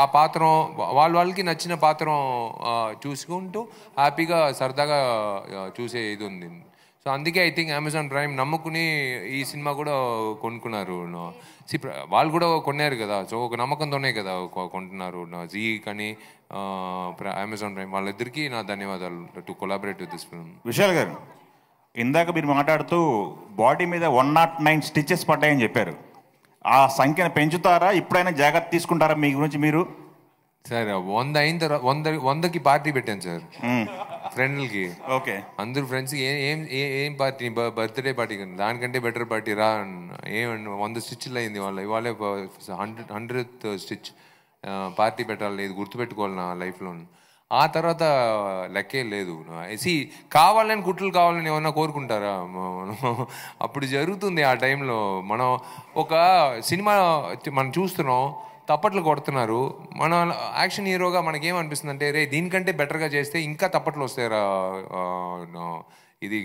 ఆ పాత్రం వాళ్ళకి నచ్చిన పాత్రం చూసుకుంటూ హ్యాపీగా సరదాగా చూసే ఇది ఉంది. సో అందుకే ఐ థింక్ అమెజాన్ ప్రైమ్ నమ్ముకుని ఈ సినిమా కూడా కొనుక్కున్నారు. వాళ్ళు కూడా కొన్నారు కదా, సో ఒక నమ్మకంతోనే కదా కొంటున్నారు. జీ కానీ అమెజాన్ ప్రైమ్ వాళ్ళిద్దరికీ నా ధన్యవాదాలు to collaborate with this film. Vishal గారు, ఇందాక మీరు మాట్లాడుతూ బాడీ మీద 109 స్టిచెస్ పడ్డాయని చెప్పారు. ఆ సంఖ్యను పెంచుతారా, ఇప్పుడైనా జాగ్రత్త తీసుకుంటారా మీ గురించి మీరు? సార్ 100 అయిన తర్వాత 100కి పార్టీ పెట్టాను సార్ ఫ్రెండ్లకి. ఓకే, అందరూ ఫ్రెండ్స్కి ఏం పార్టీ, బర్త్డే పార్టీ కానీ దానికంటే బెటర్ పార్టీ రా. ఏమండి 100 స్టిచ్లు అయింది ఇవాళే 100th స్టిచ్ పార్టీ పెట్టాలి, ఇది గుర్తుపెట్టుకోవాలి నా లైఫ్లో. ఆ తర్వాత లెక్కే లేదు. కావాలని కుట్లు కావాలని ఏమన్నా కోరుకుంటారా? అప్పుడు జరుగుతుంది ఆ టైంలో. మనం ఒక సినిమా మనం చూస్తున్నాం, తప్పట్లు కొడుతున్నారు, మన యాక్షన్ హీరోగా మనకేమనిపిస్తుంది అంటే రే దీనికంటే బెటర్గా చేస్తే ఇంకా తప్పట్లు వస్తాయి. ఇది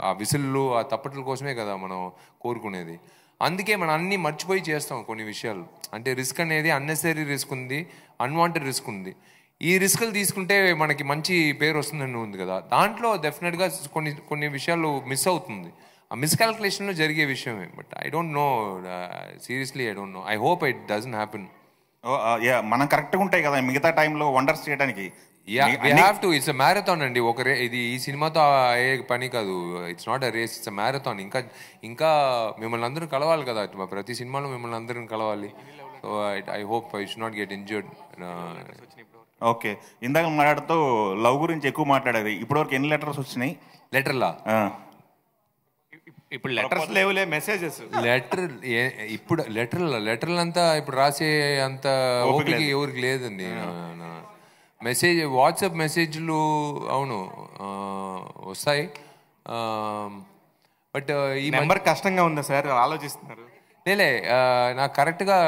ఆ విసిల్లు ఆ తప్పట్ల కోసమే కదా మనం కోరుకునేది. అందుకే మనం అన్నీ మర్చిపోయి చేస్తాం కొన్ని విషయాలు. అంటే రిస్క్ అనేది అన్నెసరీ రిస్క్ ఉంది, అన్వాంటెడ్ రిస్క్ ఉంది. ఈ రిస్కులు తీసుకుంటే మనకి మంచి పేరు వస్తుందని ఉంది కదా, దాంట్లో డెఫినెట్గా కొన్ని విషయాలు మిస్ అవుతుంది. ఆ మిస్కాల్కులేషన్లో జరిగే విషయమే. But I don't no, seriously I don't no. I hope it doesn't happen. మనం కరెక్ట్గా ఉంటాయి కదా మిగతా టైంలో వండర్స్ చేయడానికి. ఇట్స్ అ మ్యారథాన్ అండి. ఇది ఈ సినిమాతో అయ్యే పని కాదు. It's not a race, it's a marathon. ఇంకా మిమ్మల్ని అందరూ కలవాలి కదా, ప్రతి సినిమాలో మిమ్మల్ని అందరం కలవాలి. So I hope I should not get injured. Okay, ఇందాక మాట్లాడుతూ లవ్ గురించి ఎక్కువ మాట్లాడారు. ఇప్పటివరకు ఎన్ని లెటర్స్ వచ్చినాయి? లెటర్లా? ఇప్పుడు లెటర్స్ లేవులే, మెసేజెస్. ఇప్పుడు లెటర్లు అంతా ఇప్పుడు రాసే అంత ఓపిక ఎవరికి లేదండి. మెసేజ్, వాట్సాప్ మెసేజ్లు అవును వస్తాయి. బట్ ఈ నెంబర్ కష్టంగా ఉందా సార్? ఆలోచిస్తున్నారు? లేలే, నాకు కరెక్ట్గా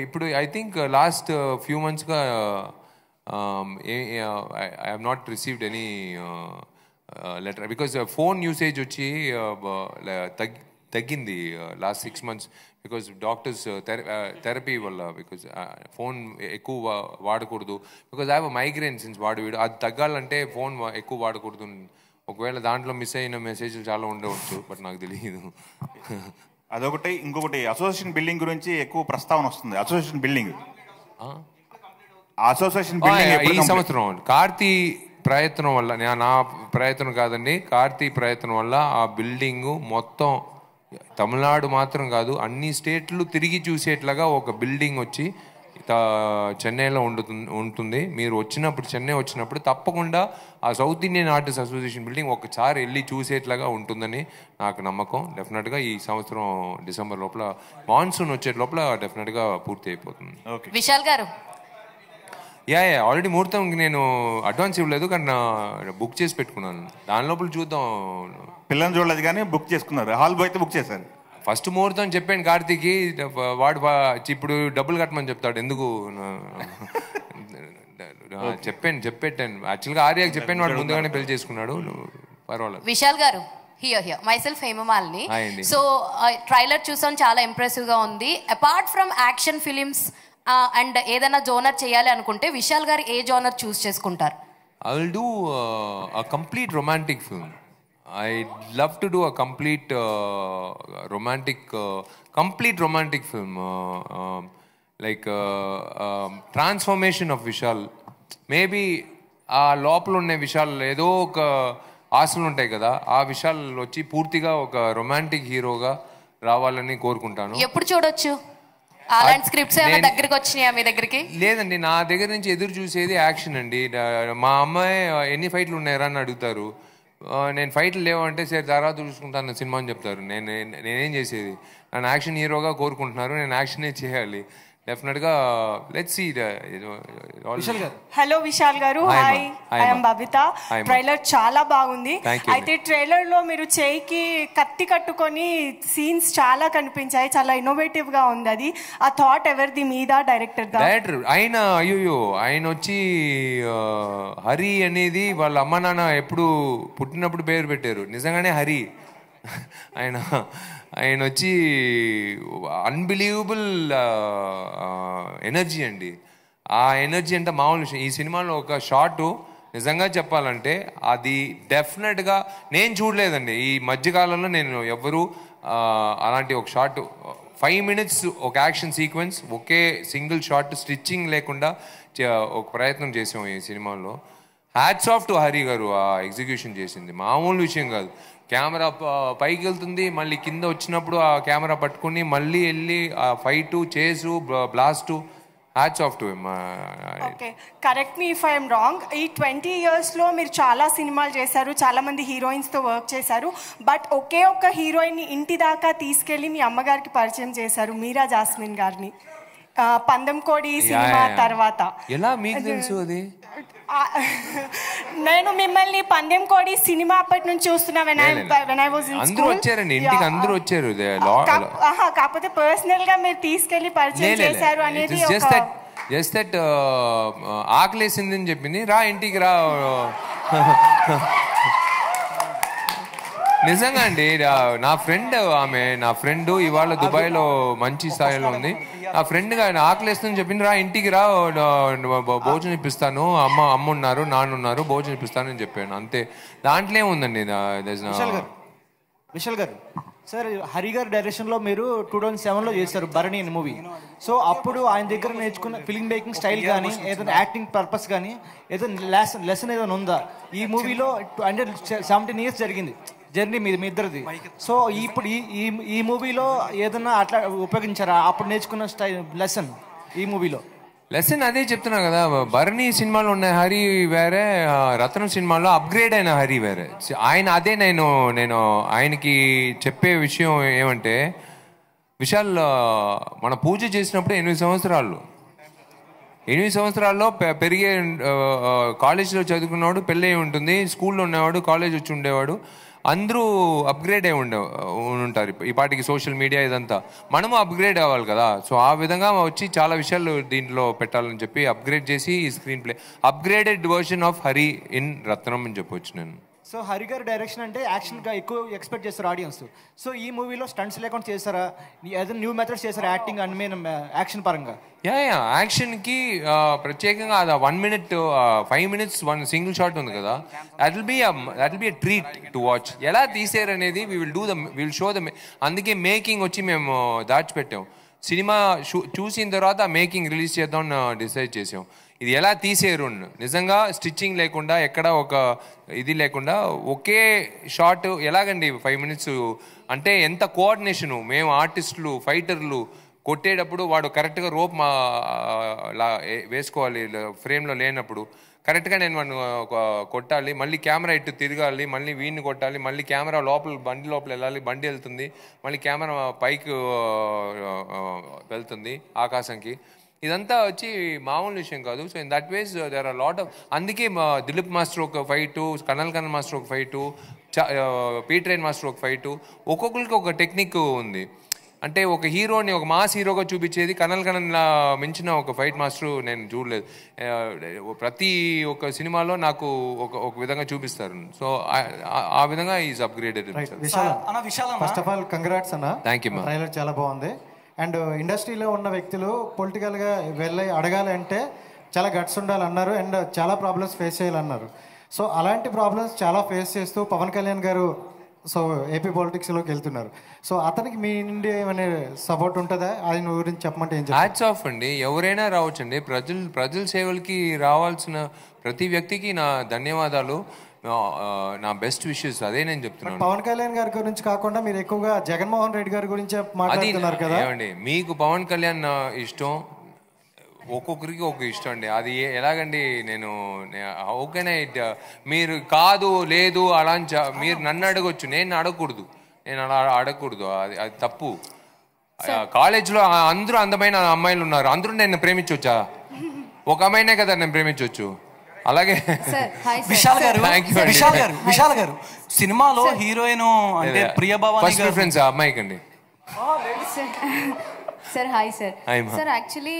ఇప్పుడు ఐ థింక్ లాస్ట్ ఫ్యూ మంత్స్గా I have not received any letter because phone usage వచ్చి తగ్గింది last 6 months because doctors therapy వల్ల. బికాజ్ ఫోన్ ఎక్కువ వాడకూడదు. Because I have migraine since వీడు అది తగ్గాలంటే ఫోన్ ఎక్కువ వాడకూడదు. ఒకవేళ దాంట్లో మిస్ అయిన మెసేజ్లు చాలా ఉండవచ్చు, బట్ నాకు తెలియదు. అదొకటి. ఇంకొకటి అసోసియేషన్ బిల్డింగ్ గురించి ఎక్కువ ప్రస్తావన వస్తుంది. అసోసియేషన్ బిల్డింగ్ ఈ సంవత్సరం కార్తీ ప్రయత్నం వల్ల, నా ప్రయత్నం కాదండి, కార్తీ ప్రయత్నం వల్ల ఆ బిల్డింగు మొత్తం తమిళనాడు మాత్రం కాదు అన్ని స్టేట్లు తిరిగి చూసేట్లాగా ఒక బిల్డింగ్ వచ్చి చెన్నైలో ఉంటుంది. మీరు వచ్చినప్పుడు, చెన్నై వచ్చినప్పుడు తప్పకుండా ఆ south Indian artist association building ఒకసారి వెళ్ళి చూసేట్లాగా ఉంటుందని నాకు నమ్మకం. డెఫినెట్గా ఈ సంవత్సరం డిసెంబర్ లోపల, మాన్సూన్ వచ్చే లోపల డెఫినెట్గా పూర్తి అయిపోతుంది. విశాల్ గారు, ఆల్రెడీ ముహూర్తం నేను అడ్వాన్స్ ఇవ్వలేదు, కానీ బుక్ చేసి పెట్టుకున్నాను. దాని లోపల చూద్దాం. పిల్లల్ని చూడలేదు కానీ బుక్ చేసుకున్నారు. హాల్ బాయ్ అయితే బుక్ చేశారు. ఫస్ట్ ముహూర్తం చెప్పాను కార్తీకి, వాడు ఇప్పుడు డబ్బులు కట్టమని చెప్తాడు. ఎందుకు చెప్పాను యాక్చువల్గా ఆర్యాకి చెప్పాను, వాడు ముందుగానే పెళ్లి చేసుకున్నాడు. పర్వాలేదు. Vishal garu, here myself Hemamalini. So trailer చూసాం, చాలా ఇంప్రెసివ్ గా ఉంది. Apart from action films and ఏదైనా జోనర్ చేయాలి అనుకుంటే విశాల్ గారు ఏ జోనర్ చూస్ చేసుకుంటారు? I will do a complete romantic film. I'd love to do a complete romantic film, like transformation of Vishal. Maybe ఆ లోపల ఉన్న విషాల్ ఏదో ఒక ఆశలు ఉంటాయి కదా, ఆ విషాల్ వచ్చి పూర్తిగా ఒక రొమాంటిక్ హీరోగా రావాలని కోరుకుంటాను. ఎప్పుడు చూడొచ్చు? అలాంటి స్క్రిప్ట్స్ ఏమైనా దగ్గరికి వచ్చినాయా మీ దగ్గరికి? లేదండి, నా దగ్గర నుంచి ఎదురు చూసేది యాక్షన్ అండి. మా అమ్మాయి ఎన్ని ఫైట్లు ఉన్నాయరా అని అడుగుతారు. నేను ఫైట్లు లేవంటే సరే తర్వాత చూసుకుంటాను సినిమా అని చెప్తారు. నేనేం చేసేది? నన్ను యాక్షన్ హీరోగా కోరుకుంటున్నారు, నేను యాక్షనే చేయాలి. డెఫినెట్గా లెట్స్ సీ. హలో విశాల్ గారు, హాయ్, ఐఎమ్ బబిత. ట్రైలర్ చాలా బాగుంది. అయితే ట్రైలర్ లో మీరు చేయికి కత్తి కట్టుకొని సీన్స్ చాలా కనిపించాయి, చాలా ఇన్నోవేటివ్ గా ఉంది. అది ఆ థాట్ ఎవరిది, మీద డైరెక్టర్? ఆయన ఆయన వచ్చి హరి అనేది వాళ్ళ అమ్మ నాన్న ఎప్పుడు పుట్టినప్పుడు పేరు పెట్టారు. నిజంగానే హరి. ఆయన వచ్చి అన్బిలీవబుల్ ఎనర్జీ అండి. ఆ ఎనర్జీ అంటే మామూలు విషయం. ఈ సినిమాలో ఒక షాటు నిజంగా చెప్పాలంటే అది డెఫినెట్గా నేను చూడలేదండి ఈ మధ్యకాలంలో. నేను ఎవ్వరూ అలాంటి ఒక షాట్ 5 minutes ఒక యాక్షన్ సీక్వెన్స్, ఒకే సింగిల్ షాట్, స్టిచ్చింగ్ లేకుండా ఒక ప్రయత్నం చేసాం ఈ సినిమాలో. హ్యాట్స్ ఆఫ్ టు హరి గారు. ఆ ఎగ్జిక్యూషన్ చేసింది మామూలు విషయం కాదు. కెమెరా పైకి వెళ్తుంది, మళ్ళీ కింద వచ్చినప్పుడు ఆ కెమెరా పట్టుకుని మళ్ళీ వెళ్ళి ఆ ఫైటు, చేసు, blast. Hats off to him. Okay, correct me if I'm wrong. ఈ 20 yearsలో మీరు చాలా సినిమాలు చేశారు, చాలా మంది హీరోయిన్స్తో వర్క్ చేశారు. బట్ ఒకే ఒక్క హీరోయిన్ని ఇంటి దాకా తీసుకెళ్ళి మీ అమ్మగారికి పరిచయం చేశారు, మీరా జాస్మిన్ గారిని, పందెంకోడి సినిమా తర్వాత. ఎలా మీకు తెలుసు అది? నేను మిమ్మల్ని పందెంకోడి సినిమా అప్పటి నుంచి చూస్తున్నా. అందరూ వచ్చారండి ఇంటికి, అందరూ వచ్చారు. కాకపోతే పర్సనల్ గా మీరు తీసుకెళ్లి పరిచయం చేశారు అనేది జస్ట్ దట్ ఆకలేసిందని చెప్పింది, రా ఇంటికి రా. నిజంగా అండి, నా ఫ్రెండ్, ఆమె నా ఫ్రెండ్ ఇవాళ దుబాయ్లో మంచి స్థాయిలో ఉంది. నా ఫ్రెండ్గా ఆకలేస్తుందని చెప్పింది, రా ఇంటికి రా, భోజనం ఇప్పిస్తాను, అమ్మ ఉన్నారు, నాన్న ఉన్నారు, భోజనం ఇప్పిస్తాను అని చెప్పాను. అంతే, దాంట్లో ఏముందండి. విశాల్ గారు, సార్ హరి గారి డైరెక్షన్లో మీరు 2007లో చేశారు భరణి అనే మూవీ. సో అప్పుడు ఆయన దగ్గర నేర్చుకున్న ఫిల్మ్ మేకింగ్ స్టైల్ కానీ, ఏదైనా యాక్టింగ్ పర్పస్ కానీ, ఏదైనా లెసన్ ఏదైనా ఉందా? ఈ మూవీలో 17 years జరిగింది జర్నీ మీ ఇద్దరిది. సో ఇప్పుడు ఈ మూవీలో ఏదన్నా అట్లా ఉపయోగించారా అప్పుడు నేర్చుకున్న స్టైల్ లెసన్ ఈ మూవీలో? లెసన్ అదే చెప్తున్నా కదా, భరణి సినిమాలో ఉన్న హరి వేరే, రత్నం సినిమాలో అప్గ్రేడ్ అయిన హరి వేరే. ఆయన అదే నేను ఆయనకి చెప్పే విషయం ఏమంటే, విశాల్ మన పూజ చేసినప్పుడు 8 సంవత్సరాల్లో పెరిగే, కాలేజీలో చదువుకున్నవాడు పెళ్ళి ఉంటుంది, స్కూల్లో ఉన్నవాడు కాలేజ్ వచ్చి ఉండేవాడు, అందరూ అప్గ్రేడ్ అయి ఉంటారు ఈ పాటికి. సోషల్ మీడియా ఇదంతా మనము అప్గ్రేడ్ అవ్వాలి కదా. సో ఆ విధంగా వచ్చి చాలా విషయాలు దీంట్లో పెట్టాలని చెప్పి అప్గ్రేడ్ చేసి ఈ screenplay upgraded version of Hari in Rathnam అని చెప్పొచ్చు నేను. సో హరి గారి డైరెక్షన్ అంటే యాక్షన్గా ఎక్కువ ఎక్స్పెక్ట్ చేస్తారు ఆడియన్స్. సో ఈ మూవీలో స్టంట్స్ లేకుండా చేస్తారా, ఏదైనా న్యూ మెథడ్స్ చేస్తారా యాక్టింగ్ అండ్ మెయిన్ యాక్షన్ పరంగా? యాక్షన్కి ప్రత్యేకంగా అది 1 minute 5 minutes 1 single షాట్ ఉంది కదా, that will be a treat to watch. ఎలా తీసారు అనేది విల్ షో ద. అందుకే మేకింగ్ వచ్చి మేము దాచిపెట్టాం. సినిమా చూసిన తర్వాత మేకింగ్ రిలీజ్ చేద్దాం డిసైడ్ చేసాం. ఇది ఎలా తీసేరు నిజంగా స్టిచ్చింగ్ లేకుండా, ఎక్కడ ఒక ఇది లేకుండా ఒకే షాట్. ఎలాగండి 5 minutes అంటే ఎంత కోఆర్డినేషను. మేము ఆర్టిస్టులు, ఫైటర్లు కొట్టేటప్పుడు వాడు కరెక్ట్గా రోప్ వేసుకోవాలి ఫ్రేమ్లో లేనప్పుడు, కరెక్ట్గా నేను వాడిని కొట్టాలి, మళ్ళీ కెమెరా ఇటు తిరగాలి, మళ్ళీ వీడిని కొట్టాలి, మళ్ళీ కెమెరా బండి లోపల వెళ్ళాలి, బండి వెళ్తుంది, మళ్ళీ కెమెరా పైకి వెళ్తుంది ఆకాశంకి. ఇదంతా వచ్చి మామూలు విషయం కాదు. So in that ways there are lot of. అందుకే దిలీప్ మాస్టర్ ఒక ఫైటు, కనల్ మాస్టర్ ఒక ఫైటు, పీట్రైన్ మాస్టర్ ఒక ఫైటు, ఒక్కొక్కరికి ఒక టెక్నిక్ ఉంది. అంటే ఒక హీరోని ఒక మాస్ హీరోగా చూపించేది కనల్ మించిన ఒక ఫైట్ మాస్టర్ నేను చూడలేదు. ప్రతి ఒక్క సినిమాలో నాకు ఒక విధంగా చూపిస్తారు. సో ఆ విధంగా is upgraded. First of all congrats అన్న. Thank you. ట్రైలర్ చాలా బాగుంది. అండ్ ఇండస్ట్రీలో ఉన్న వ్యక్తులు పొలిటికల్గా వెళ్ళి అడగాలంటే చాలా గట్స్ ఉండాలన్నారు అండ్ చాలా ప్రాబ్లమ్స్ ఫేస్ చేయాలన్నారు. సో అలాంటి ప్రాబ్లమ్స్ చాలా ఫేస్ చేస్తూ పవన్ కళ్యాణ్ గారు సో ఏపీ పాలిటిక్స్లోకి వెళ్తున్నారు. సో అతనికి మీ నుండి ఏమైనా సపోర్ట్ ఉంటుందా? ఆయన గురించి చెప్పమంటే ఏం చెప్తారు? హ్యాట్స్ ఆఫ్ అండి. ఎవరైనా రావచ్చండి. ప్రజల సేవలకి రావాల్సిన ప్రతి వ్యక్తికి నా ధన్యవాదాలు, నా బెస్ట్ విషెస్. అదే నేను చెప్తున్నాను. పవన్ కళ్యాణ్ గారి గురించి కాకుండా మీరు ఎక్కువగా జగన్మోహన్ రెడ్డి గారి గురించి మాట్లాడుతున్నారు కదా. ఏమండి, మీకు పవన్ కళ్యాణ్ ఇష్టం, ఒక్కొక్కరికి ఒక ఇష్టం అండి. అది ఎలాగండి, నేను ఓకేనే మీరు కాదు లేదు అలా మీరు నన్ను అడగొచ్చు, నేను అడగకూడదు. నేను అలా అడగకూడదు, అది తప్పు. కాలేజ్లో అందరూ అందమైన అమ్మాయిలు ఉన్నారు, అందరూ నేను ప్రేమించవచ్చా? ఒక అమ్మాయినే కదా నేను ప్రేమించవచ్చు. అలాగే విశాల్ గారు సినిమాలో హీరోయిన్ అంటే ప్రియభవాని ప్రిఫరెన్స్ అమ్మాయికి అండి. Sir hi sir. Sir actually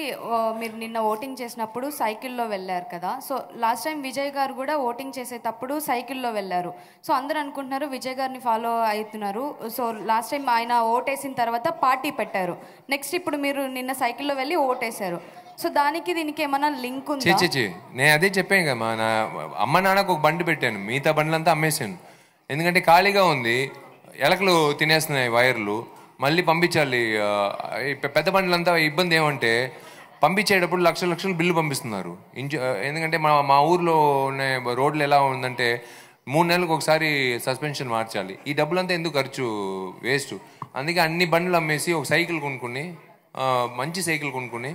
మీరు నిన్న ఓటింగ్ చేసినప్పుడు సైకిల్లో వెళ్ళారు కదా. సో లాస్ట్ టైం విజయ్ గారు కూడా ఓటింగ్ చేసేటప్పుడు సైకిల్లో వెళ్ళారు. సో అందరూ అనుకుంటున్నారు విజయ్ గారిని ఫాలో అవుతున్నారు. సో లాస్ట్ టైం ఆయన ఓటేసిన తర్వాత పార్టీ పెట్టారు. నెక్స్ట్ ఇప్పుడు మీరు నిన్న సైకిల్లో వెళ్ళి ఓటేశారు. సో దానికి దీనికి ఏమైనా లింక్ ఉందా? నేను అదే చెప్పాను కదా, మా అమ్మ నాన్నకు ఒక బండి పెట్టాను, మిగతా బండ్లంతా అమ్మేశాను. ఎందుకంటే ఖాళీగా ఉంది, ఎలకలు తినేస్తున్నాయి వైర్లు, మళ్ళీ పంపించాలి. పెద్ద బండ్లంతా ఇబ్బంది ఏమంటే పంపించేటప్పుడు లక్షల బిల్లు పంపిస్తున్నారు. ఎందుకంటే మా ఊర్లో ఉన్న రోడ్లు ఎలా ఉందంటే 3 నెలలకు ఒకసారి సస్పెన్షన్ మార్చాలి. ఈ డబ్బులంతా ఎందుకు ఖర్చు, వేస్ట్. అందుకే అన్ని బండ్లు అమ్మేసి ఒక సైకిల్ కొనుక్కుని, మంచి సైకిల్ కొనుక్కుని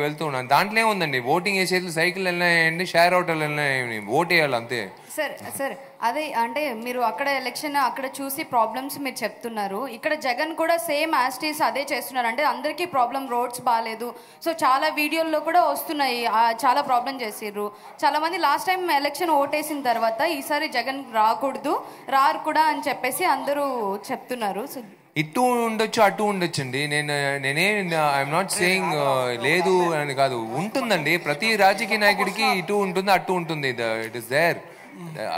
వెళ్తూ ఉన్నాను. దాంట్లో ఏముందండి, ఓటింగ్ వేసేది సైకిల్ వెళ్ళినాయండి, షేర్ ఆటోలు వెళ్ళినాయండి, ఓట్ వేయాలి అంతే. సార్ అదే అంటే మీరు అక్కడ ఎలక్షన్ అక్కడ చూసి ప్రాబ్లమ్స్ మీరు చెప్తున్నారు. ఇక్కడ జగన్ కూడా సేమ్ యాస్టీస్ అదే చేస్తున్నారు. అంటే అందరికీ ప్రాబ్లం, రోడ్స్ బాగాలేదు. సో చాలా వీడియోల్లో కూడా వస్తున్నాయి, చాలా ప్రాబ్లం చేసిర్రు. చాలా మంది లాస్ట్ టైం ఎలక్షన్ ఓటేసిన తర్వాత ఈసారి జగన్ రారు కూడా అని చెప్పేసి అందరూ చెప్తున్నారు. సో ఇటు ఉండొచ్చు అటు ఉండొచ్చు అండి. ఐఎమ్ నాట్ సేయింగ్ లేదు అని కాదు, ఉంటుందండి. ప్రతి రాజకీయ నాయకుడికి ఇటు ఉంటుంది అటు ఉంటుంది. It is there.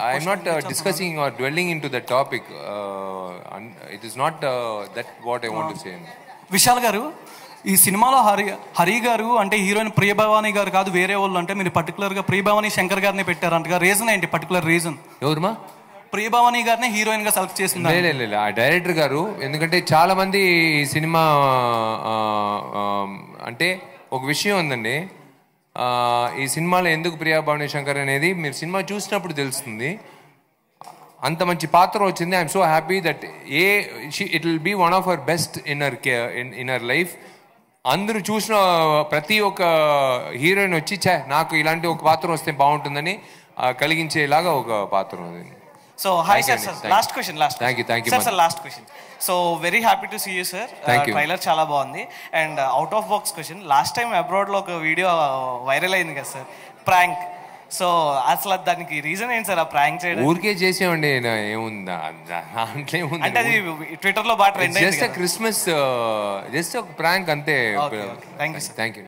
I'm not discussing or dwelling in to that topic. It is not that what I want to say. Vishal garu, ఈ సినిమాలో హరి గారు అంటే హీరోయిన్ ప్రియభవాని గారు కాదు వేరే వాళ్ళు, అంటే మీరు పర్టికులర్గా ప్రియభవాని శంకర్ గారిని పెట్టారంట. రీజన్ ఏంటి, పర్టికులర్ రీజన్? ఎవరుమా? ప్రియభవాని గారిని హీరోయిన్ గా సెలెక్ట్ చేసింది ఆ డైరెక్టర్ గారు. ఎందుకంటే చాలా మంది ఈ సినిమా అంటే ఒక విషయం ఉందండి, ఈ సినిమాలో ఎందుకు ప్రియభవాని శంకర్ అనేది మీరు సినిమా చూసినప్పుడు తెలుస్తుంది. అంత మంచి పాత్ర వచ్చింది. I'm so happy that it will be one of our best in her life. అందరూ చూసిన ప్రతి ఒక్క హీరోయిన్ వచ్చి నాకు ఇలాంటి ఒక పాత్ర వస్తే బాగుంటుందని కలిగించేలాగా ఒక పాత్ర ఉంది. So hi sir, last question thank you sir, last question. So very happy to see you sir. Trailer చాలా బాగుంది. And out of box question, last time అబ్రాడ్లో ఒక వీడియో వైరల్ అయింది కదా సార్, ప్రాంక్. సో అసలు దానికి రీజన్ ఏంటి sir? ఆ ప్రాంక్ చేయడం ఊరికే చేసేవండి, ఏముందా దాంట్లో ఏముంది, అంటే అది ట్విట్టర్లో బాగా ట్రెండ్ అయింది. జస్ట్ క్రిస్మస్ జస్ట్ ఒక ప్రాంక్ అంతే. Thank you.